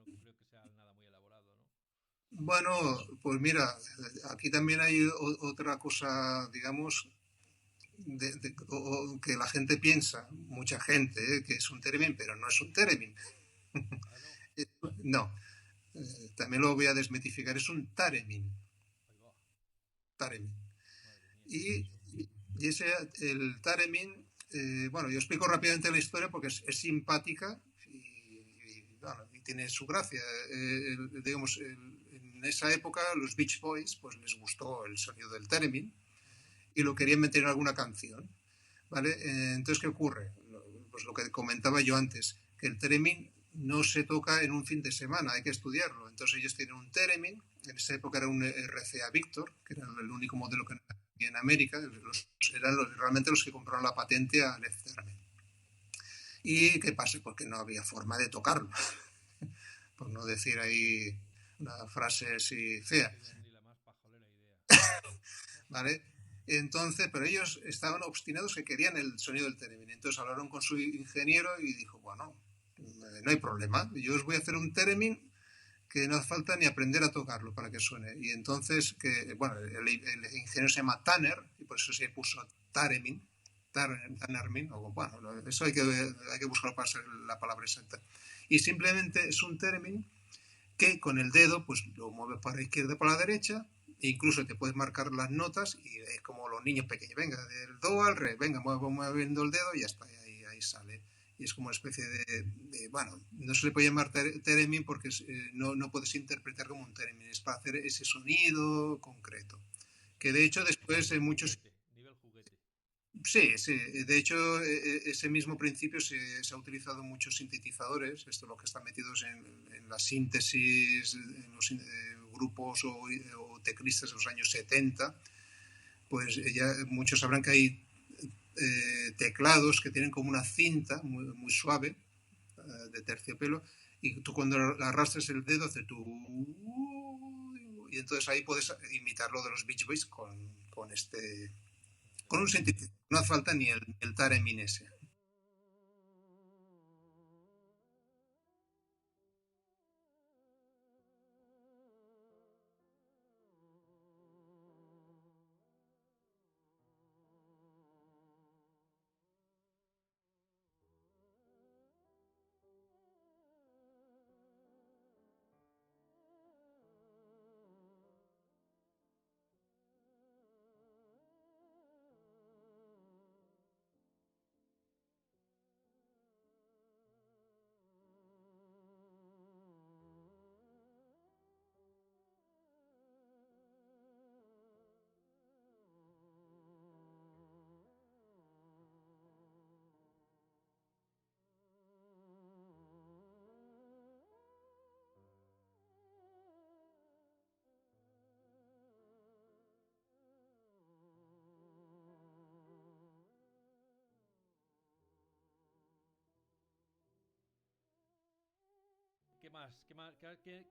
no creo que sea nada muy elaborado, ¿no? bueno, pues mira, aquí también hay otra cosa, digamos, que la gente piensa, mucha gente, que es un theremin, pero no es un theremin. Ah, no, No, también lo voy a desmitificar, es un taremin. ahí va, Taremin. madre mía. Y, y ese, el taremin, bueno, yo explico rápidamente la historia porque es simpática bueno, y tiene su gracia. Digamos, en esa época los Beach Boys pues les gustó el sonido del theremin Ujú. y lo querían meter en alguna canción. ¿Vale? Entonces, ¿qué ocurre? Pues lo que comentaba yo antes, que el theremin no se toca en un fin de semana, hay que estudiarlo. Entonces ellos tienen un theremin, en esa época era un RCA Victor, que era el único modelo que había en América, eran realmente los que compraron la patente al theremin. ¿Y qué pasa? Porque no había forma de tocarlo, por no decir ahí una frase así No fea. tienes ni la más pajolera idea. ¿Vale? Entonces, pero ellos estaban obstinados que querían el sonido del theremin. Entonces hablaron con su ingeniero y dijo, bueno, no hay problema, yo os voy a hacer un theremin que no hace falta ni aprender a tocarlo para que suene. Y entonces, bueno, el ingeniero se llama Tanner, y por eso se puso Taremin, Tannermin, o bueno, eso hay que buscarlo para ser la palabra exacta. Y simplemente es un theremin que con el dedo pues lo mueves para la izquierda y para la derecha, e incluso te puedes marcar las notas y es como los niños pequeños, venga, del do al re, venga, moviendo el dedo y ya está, ahí sale. Y es como una especie bueno, no se le puede llamar theremin porque no puedes interpretar como un theremin, es para hacer ese sonido concreto. Que de hecho después en muchos. Juguete, nivel juguete. Sí, sí. De hecho, ese mismo principio se ha utilizado en muchos sintetizadores, esto lo que están metidos en la síntesis, en los grupos o o teclistas de los años 70, pues ya muchos sabrán que hay teclados que tienen como una cinta muy, muy suave de terciopelo, y tú cuando arrastras el dedo hace tu... Y entonces ahí puedes imitar lo de los Beach Boys con un sintetizador. No hace falta ni el Theremin ese.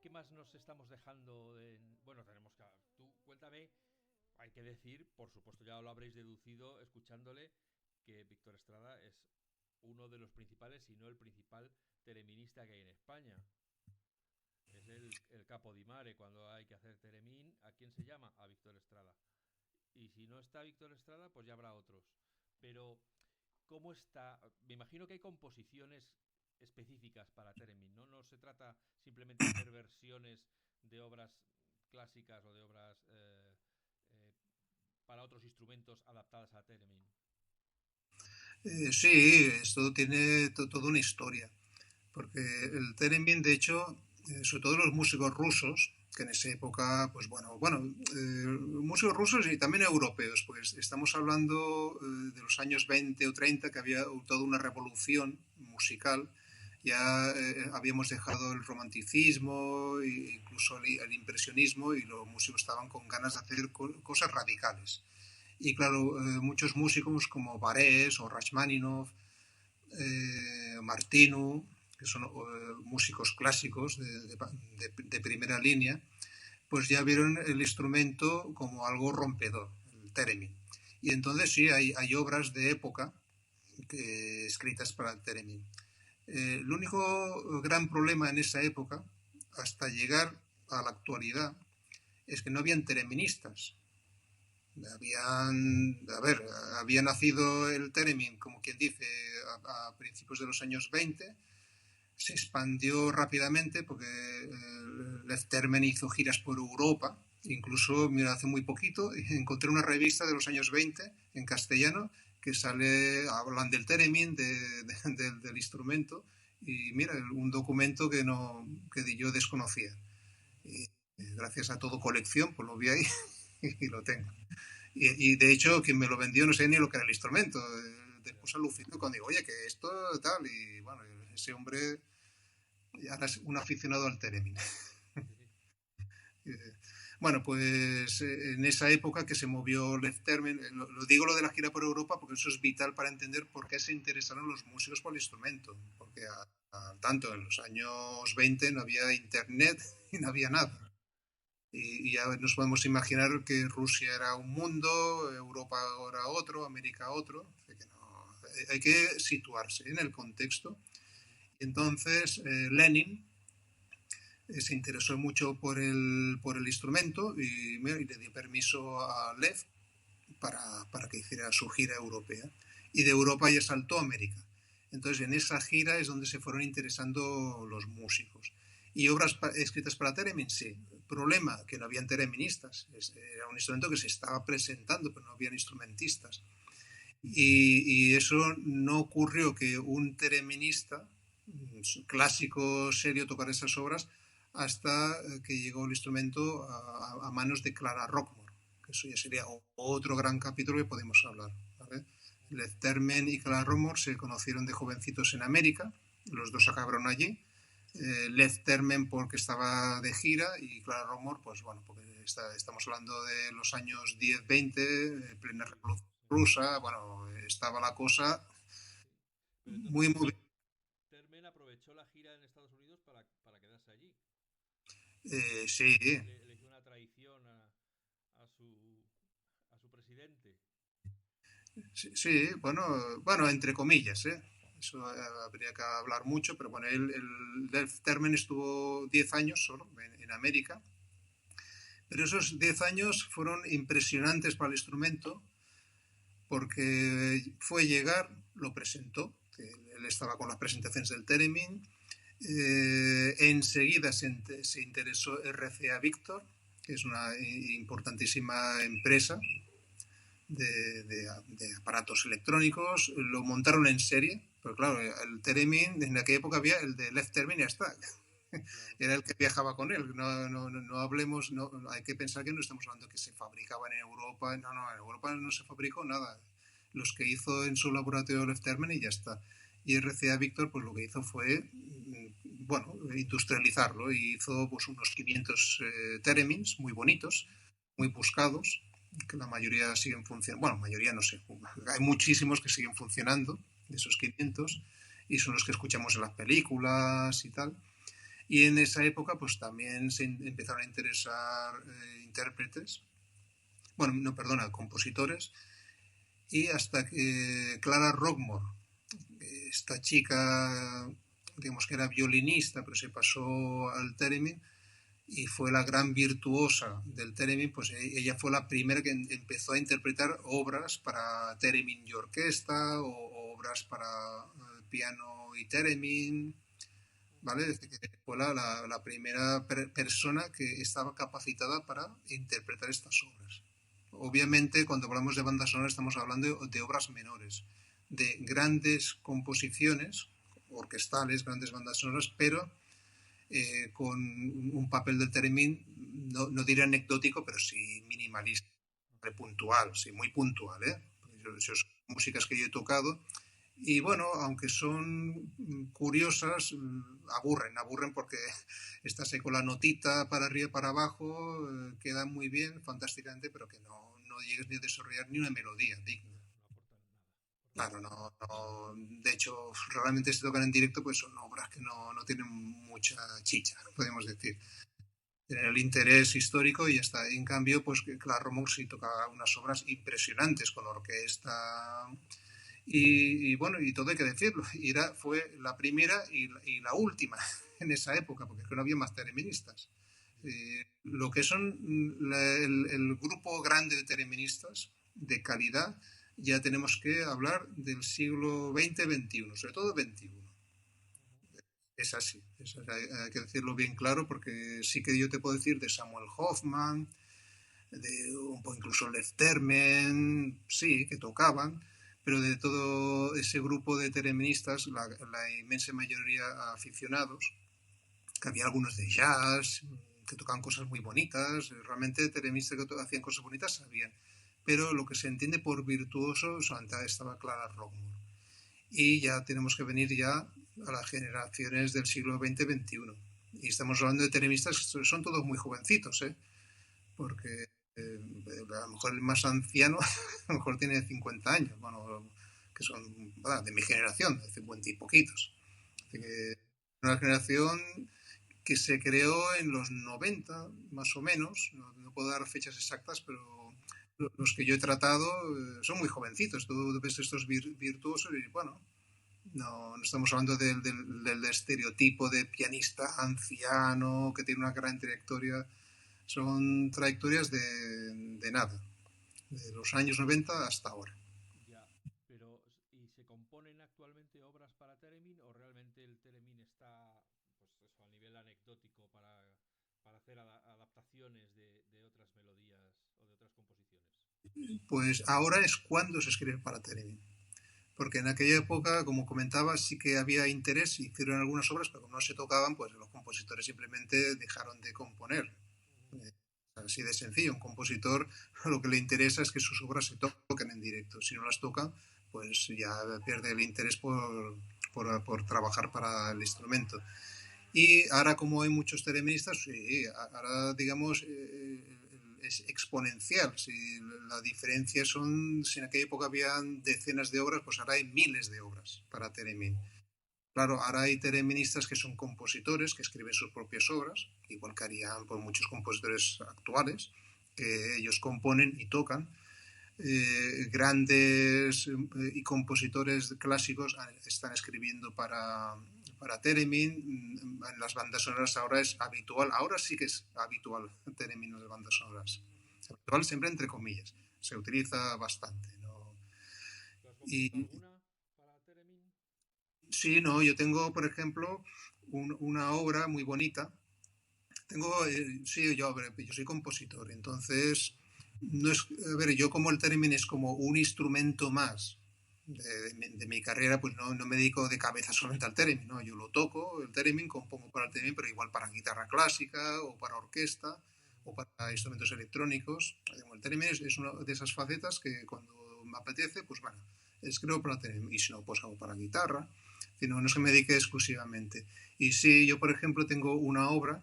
¿Qué más nos estamos dejando? Bueno, tenemos que... Tú cuéntame, hay que decir, por supuesto ya lo habréis deducido escuchándole, que Víctor Estrada es uno de los principales, si no el principal tereminista que hay en España. Es el capo di mare cuando hay que hacer teremín. ¿A quién se llama? A Víctor Estrada. Y si no está Víctor Estrada, pues ya habrá otros. Pero, ¿cómo está? Me imagino que hay composiciones específicas para Theremin, ¿no? No se trata simplemente de hacer versiones de obras clásicas o de obras para otros instrumentos adaptadas a Theremin. Sí, esto tiene toda una historia, porque el Theremin, de hecho, sobre todo los músicos rusos, que en esa época, pues músicos rusos y también europeos, pues estamos hablando de los años 20 o 30, que había toda una revolución musical. Ya habíamos dejado el romanticismo e incluso el impresionismo, y los músicos estaban con ganas de hacer cosas radicales. Y claro, muchos músicos como Barés o Rachmaninoff, Martinu, que son músicos clásicos de primera línea, pues ya vieron el instrumento como algo rompedor, el Theremin. Y entonces sí, hay obras de época escritas para el Theremin. El único gran problema en esa época, hasta llegar a la actualidad, es que no habían tereministas. Había nacido el Theremin, como quien dice, a principios de los años 20, se expandió rápidamente porque Lev Theremin hizo giras por Europa. Incluso, mira, hace muy poquito encontré una revista de los años 20 en castellano que hablan del Theremin, del instrumento, y mira, un documento que yo desconocía. Y gracias a Todo Colección, pues lo vi ahí y lo tengo. Y de hecho, quien me lo vendió no sé ni lo que era el instrumento. Después alucinó cuando digo, oye, que esto tal, y bueno, ese hombre ahora es un aficionado al Theremin. Bueno, pues en esa época que se movió Lev Theremin, lo digo lo de la gira por Europa porque eso es vital para entender por qué se interesaron los músicos por el instrumento, porque tanto en los años 20 no había internet y no había nada. Y ya nos podemos imaginar que Rusia era un mundo, Europa era otro, América otro. Hay que situarse en el contexto. Entonces, Lenin se interesó mucho por el instrumento y le dio permiso a Lev para que hiciera su gira europea. Y de Europa ya saltó a América. Entonces, en esa gira es donde se fueron interesando los músicos. ¿Y obras escritas para Theremin? Sí. Problema, que no habían tereministas. Era un instrumento que se estaba presentando, pero no habían instrumentistas. Y eso no ocurrió que un tereminista clásico serio tocara esas obras hasta que llegó el instrumento a manos de Clara Rockmore, que eso ya sería otro gran capítulo que podemos hablar, ¿vale? Lev Theremin y Clara Rockmore se conocieron de jovencitos en América, los dos acabaron allí, Left Termen porque estaba de gira y Clara Rockmore, pues bueno, porque estamos hablando de los años 10-20, plena revolución rusa, bueno, estaba la cosa sí. Pero entonces muy, muy... Termen aprovechó la gira en Estados Unidos para quedarse allí. Sí, Le hizo una traición a, su, a su presidente. sí, sí, bueno, entre comillas, ¿eh? Eso habría que hablar mucho, pero bueno, el Left Termen estuvo 10 años solo en América, pero esos 10 años fueron impresionantes para el instrumento porque fue llegar, lo presentó, él estaba con las presentaciones del Theremin, enseguida se interesó RCA Victor, que es una importantísima empresa de aparatos electrónicos, lo montaron en serie, pero claro, el Theremin, en aquella época había el de Left Theremin y ya está. Claro, Era el que viajaba con él. No hablemos, hay que pensar que no estamos hablando que se fabricaban en Europa. No, en Europa no se fabricó nada. Los que hizo en su laboratorio Left Termen y ya está. Y RCA Victor, pues lo que hizo fue, bueno, industrializarlo y hizo pues unos 500 Theremins muy bonitos, muy buscados, que la mayoría siguen funcionando. Bueno, mayoría no sé, hay muchísimos que siguen funcionando de esos 500 y son los que escuchamos en las películas y tal. Y en esa época pues también se empezaron a interesar intérpretes, bueno, no, perdona, compositores, y hasta que Clara Rockmore, esta chica, digamos que era violinista, pero se pasó al Theremin y fue la gran virtuosa del Theremin, pues ella fue la primera que empezó a interpretar obras para Theremin y orquesta o obras para piano y Theremin, ¿vale? Desde que fue la primera persona que estaba capacitada para interpretar estas obras. Obviamente, cuando hablamos de bandas sonoras, estamos hablando de obras menores, de grandes composiciones orquestales, grandes bandas sonoras, pero con un papel del Theremin, no diré anecdótico, pero sí minimalista, puntual, sí, muy puntual, ¿eh? Esas músicas que yo he tocado y bueno, aunque son curiosas, aburren porque estás ahí con la notita para arriba y para abajo, queda muy bien, fantásticamente, pero que no llegues ni a desarrollar ni una melodía digna. no aportan nada. Claro, de hecho, realmente se tocan en directo, pues son obras que no tienen mucha chicha, podemos decir. Tienen el interés histórico y ya está. En cambio, pues claro, sí toca unas obras impresionantes con orquesta, y bueno, y todo hay que decirlo, fue la primera y la última en esa época, porque es que no había más tereministas. Lo que son el grupo grande de tereministas de calidad, ya tenemos que hablar del siglo XX-XXI, sobre todo XXI. Es así, hay que decirlo bien claro, porque sí que yo te puedo decir de Samuel Hoffman, de incluso Left Termen, sí, que tocaban, pero de todo ese grupo de tereministas, la inmensa mayoría aficionados, que había algunos de jazz, que tocaban cosas muy bonitas, realmente tereministas que hacían cosas bonitas sabían, pero lo que se entiende por virtuoso, solamente estaba Clara Rockmore. Y ya tenemos que venir ya a las generaciones del siglo XX-XXI. Y estamos hablando de tereministas que son todos muy jovencitos, ¿eh? Porque a lo mejor el más anciano a lo mejor tiene 50 años, bueno, que son de mi generación, de 50 y poquitos. Así que una generación que se creó en los 90, más o menos, no puedo dar fechas exactas, pero los que yo he tratado son muy jovencitos. Tú ves estos virtuosos y bueno, no estamos hablando del estereotipo de pianista anciano que tiene una gran trayectoria. Son trayectorias de nada, de los años 90 hasta ahora. Ya, pero ¿y se componen actualmente obras para Theremin o realmente el Theremin está, pues eso, a nivel anecdótico para hacer adaptaciones de otras melodías o de otras composiciones? Pues ahora es cuando se escribe para Theremin. Porque en aquella época, como comentaba, sí que había interés, hicieron algunas obras, pero como no se tocaban, pues los compositores simplemente dejaron de componer. Así de sencillo, un compositor lo que le interesa es que sus obras se toquen en directo. Si no las toca, pues ya pierde el interés por trabajar para el instrumento. Y ahora, como hay muchos teleministas, sí, ahora, digamos, es exponencial. Si la diferencia son, si en aquella época habían decenas de obras, pues ahora hay miles de obras para Teremin. Claro, ahora hay tereministas que son compositores, que escriben sus propias obras, igual que harían por muchos compositores actuales, que ellos componen y tocan. Grandes y compositores clásicos están escribiendo para Theremin. En las bandas sonoras ahora es habitual, ahora sí que es habitual Theremin en las bandas sonoras. Habitual siempre entre comillas, se utiliza bastante, ¿no? ¿Tú has compuesto Y alguna para Teremin? sí, no, yo tengo, por ejemplo, una obra muy bonita. Tengo, sí, yo soy compositor, entonces, no es, a ver, yo como el Theremin es como un instrumento más de mi carrera, pues no me dedico de cabeza solamente al Theremin, ¿no? Yo lo toco, el Theremin, compongo para el Theremin, pero igual para guitarra clásica o para orquesta o para instrumentos electrónicos. El Theremin es una de esas facetas que cuando me apetece, pues bueno, escribo para el Theremin, y si no, pues hago para guitarra. No es que me dedique exclusivamente. Y sí, yo, por ejemplo, tengo una obra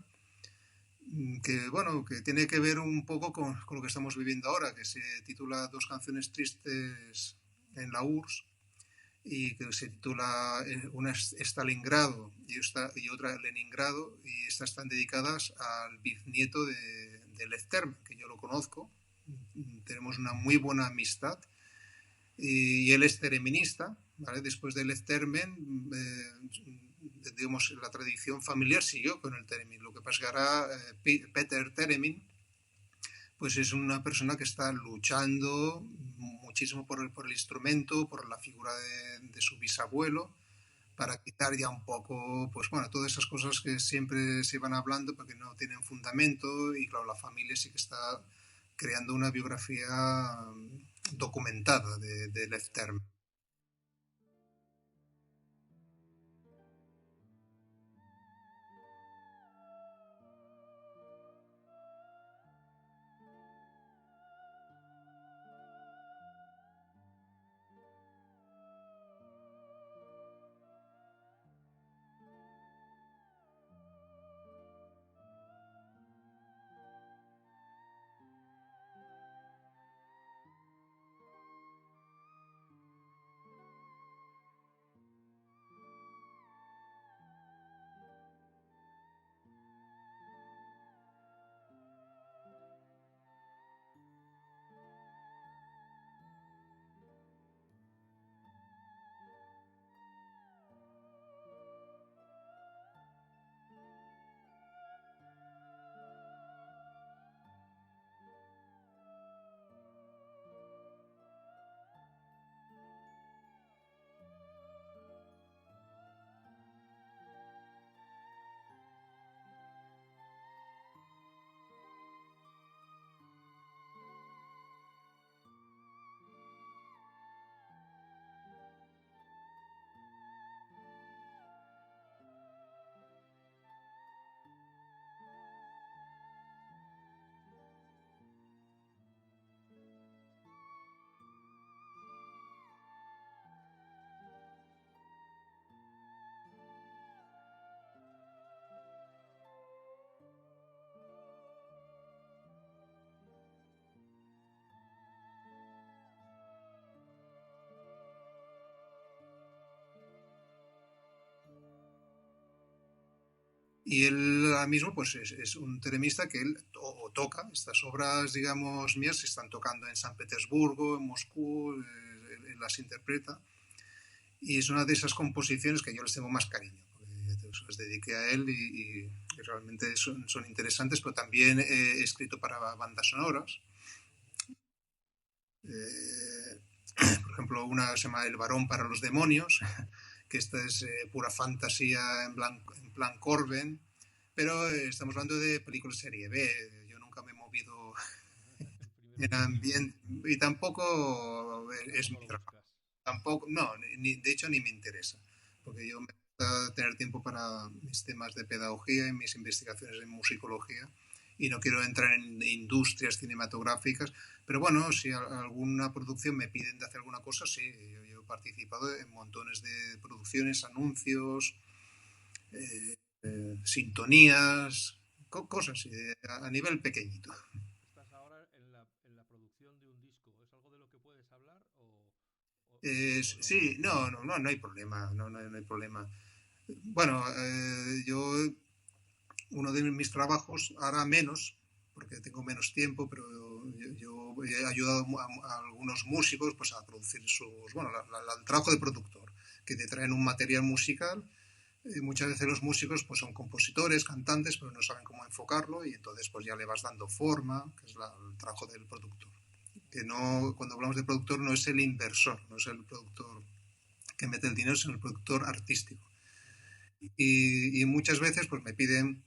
que bueno, que tiene que ver un poco con lo que estamos viviendo ahora, que se titula Dos canciones tristes en la URSS y que se titula una Stalingrado y otra Leningrado, y estas están dedicadas al bisnieto de Lev Termen, que yo lo conozco, tenemos una muy buena amistad, y él es tereminista, ¿vale? Después de Lev Termen, digamos, la tradición familiar siguió con el Teremin. Lo que pasa es que ahora Peter Teremin pues es una persona que está luchando muchísimo por el instrumento, por la figura de su bisabuelo, para quitar ya un poco, pues bueno, todas esas cosas que siempre se van hablando porque no tienen fundamento, y claro, la familia sí que está creando una biografía documentada de Lev Termen. Y él ahora mismo pues es un teremista que él toca. Estas obras, digamos, mías se están tocando en San Petersburgo, en Moscú, él las interpreta. Y es una de esas composiciones que yo les tengo más cariño, porque las dediqué a él y realmente son interesantes, pero también he escrito para bandas sonoras. Eh, por ejemplo, una se llama El varón para los demonios, que esta es pura fantasía en plan Corben, pero estamos hablando de películas serie B. Yo nunca me he movido Primer en mundillo. ambiente y tampoco es mi Tampoco lo trabajo. buscas. Tampoco, no, de hecho ni me interesa, porque yo me gusta tener tiempo para mis temas de pedagogía y mis investigaciones en musicología, y no quiero entrar en industrias cinematográficas, pero bueno, si alguna producción me piden de hacer alguna cosa, sí, yo he participado en montones de producciones, anuncios, sintonías, cosas a nivel pequeñito. ¿Estás ahora en la producción de un disco? ¿Es algo de lo que puedes hablar o no? Sí, no hay problema, no hay problema. Bueno, uno de mis trabajos, ahora menos, porque tengo menos tiempo, pero yo he ayudado a algunos músicos pues, a producir bueno, el trabajo de productor, que te traen un material musical. Muchas veces los músicos pues, son compositores, cantantes, pero no saben cómo enfocarlo y entonces pues ya le vas dando forma, que es el trabajo del productor. Que no, cuando hablamos de productor no es el inversor, no es el productor que mete el dinero, sino el productor artístico. Y muchas veces pues me piden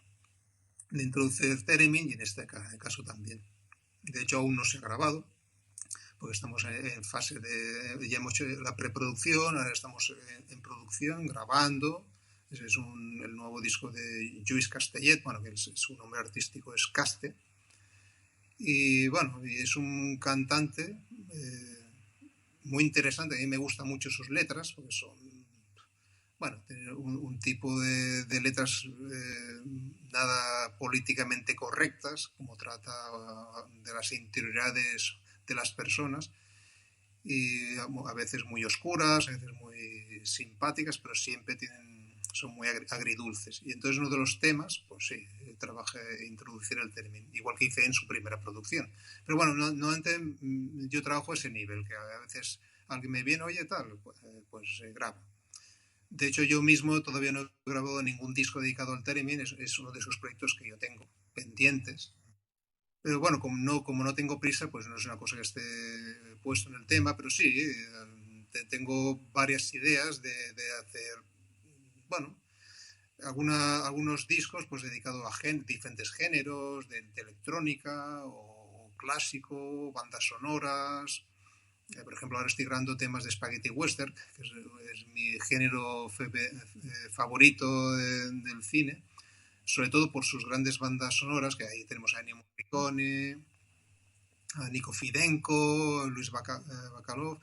de introducir Theremin y en este caso también. De hecho aún no se ha grabado, porque estamos en fase ya hemos hecho la preproducción, ahora estamos en producción, grabando. Ese es el nuevo disco de Lluís Castellet, bueno, que su nombre artístico es Caste. Y bueno, y es un cantante muy interesante, a mí me gustan mucho sus letras, porque son, bueno, un tipo de letras nada políticamente correctas, como trata de las interioridades de las personas, y a veces muy oscuras, a veces muy simpáticas, pero siempre son muy agridulces. Y entonces uno de los temas, pues sí, trabajé introducir el término, igual que hice en su primera producción. Pero bueno, normalmente yo trabajo a ese nivel, que a veces alguien me viene, oye, tal, pues grabo. De hecho, yo mismo todavía no he grabado ningún disco dedicado al Theremin, es uno de esos proyectos que yo tengo pendientes. Pero bueno, como no tengo prisa, pues no es una cosa que esté puesto en el tema, pero sí, tengo varias ideas de hacer, bueno, algunos discos pues dedicados a diferentes géneros, de electrónica o clásico, bandas sonoras. Por ejemplo, ahora estoy grabando temas de Spaghetti Western, que es mi género favorito del cine, sobre todo por sus grandes bandas sonoras, que ahí tenemos a Ennio Morricone, a Nico Fidenco, Luis Bacalov,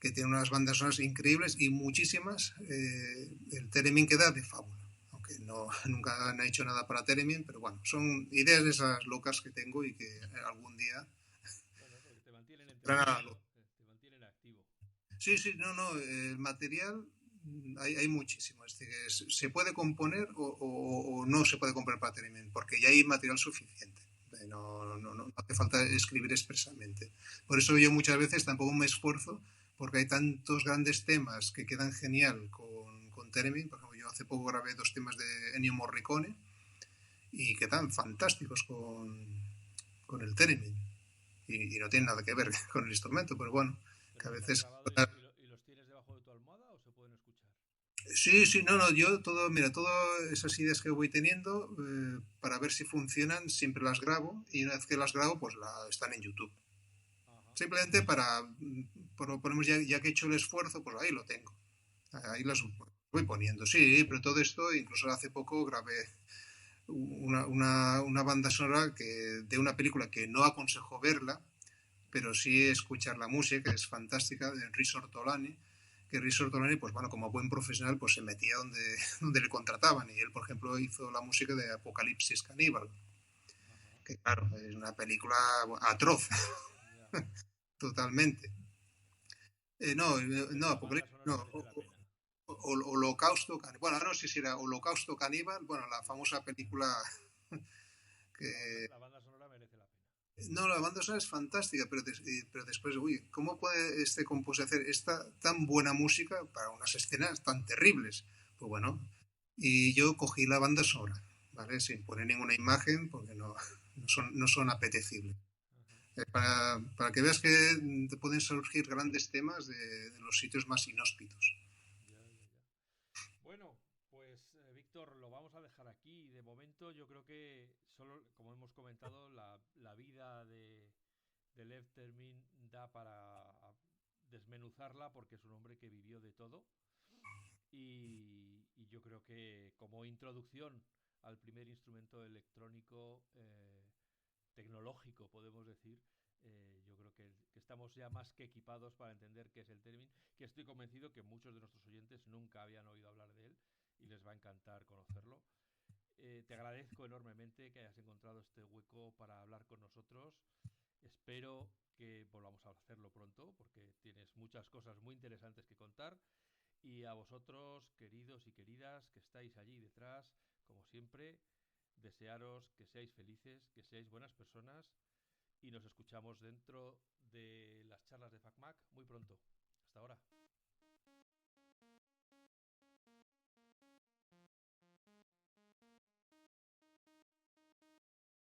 que tienen unas bandas sonoras increíbles y muchísimas. El Theremin queda de fábula, aunque nunca han hecho nada para Theremin, pero bueno, son ideas de esas locas que tengo y que algún día... Bueno, porque te mantienen entretenido, te mantienen activo. Sí, sí, el material hay muchísimo. Es decir, se puede componer o no se puede componer para Theremin, porque ya hay material suficiente. No hace falta escribir expresamente. Por eso yo muchas veces tampoco me esfuerzo, porque hay tantos grandes temas que quedan genial con Theremin. Por ejemplo, yo hace poco grabé 2 temas de Ennio Morricone y quedan fantásticos con el Theremin. Y no tienen nada que ver con el instrumento, pero bueno, que ¿Pero a los has veces... grabado y los tienes debajo de tu almohada o se pueden escuchar? Sí, sí, yo mira, todas esas ideas que voy teniendo, para ver si funcionan, siempre las grabo y una vez que las grabo, pues están en YouTube. Ajá. Simplemente ponemos ya que he hecho el esfuerzo, pues ahí lo tengo. Ahí las voy poniendo. Sí, pero todo esto, incluso hace poco grabé una banda sonora de una película que no aconsejo verla, pero sí escuchar la música, que es fantástica, de Enrico Ortolani, que Enrico Ortolani, pues bueno, como buen profesional, pues se metía donde, donde le contrataban, y él, por ejemplo, hizo la música de Apocalipsis Caníbal, Ajá. que claro, es una película atroz, Ya. totalmente. Pero No, la banda Apocalipsis, no, sonora merece la pena. Holocausto Caníbal, bueno, ahora no sé si era Holocausto Caníbal, bueno, la Sí. famosa película que... La banda sonora merece la pena. No, la banda sonora es fantástica, pero después, uy, ¿cómo puede este compositor hacer esta tan buena música para unas escenas tan terribles? Pues bueno, y yo cogí la banda sonora, ¿vale? Sin poner ninguna imagen, porque no son apetecibles. Ajá. Para que veas que te pueden surgir grandes temas de los sitios más inhóspitos. Ya, ya, ya. Bueno, pues Víctor, lo vamos a dejar aquí. De momento yo creo que solo, como hemos comentado, la vida de Lev Termin da para desmenuzarla porque es un hombre que vivió de todo y yo creo que como introducción al primer instrumento electrónico tecnológico, podemos decir, yo creo que estamos ya más que equipados para entender qué es el Theremin, que estoy convencido que muchos de nuestros oyentes nunca habían oído hablar de él y les va a encantar conocerlo. Te agradezco enormemente que hayas encontrado este hueco para hablar con nosotros. Espero que volvamos a hacerlo pronto porque tienes muchas cosas muy interesantes que contar. Y a vosotros, queridos y queridas, que estáis allí detrás, como siempre, desearos que seáis felices, que seáis buenas personas y nos escuchamos dentro de las charlas de FacMac muy pronto. Hasta ahora.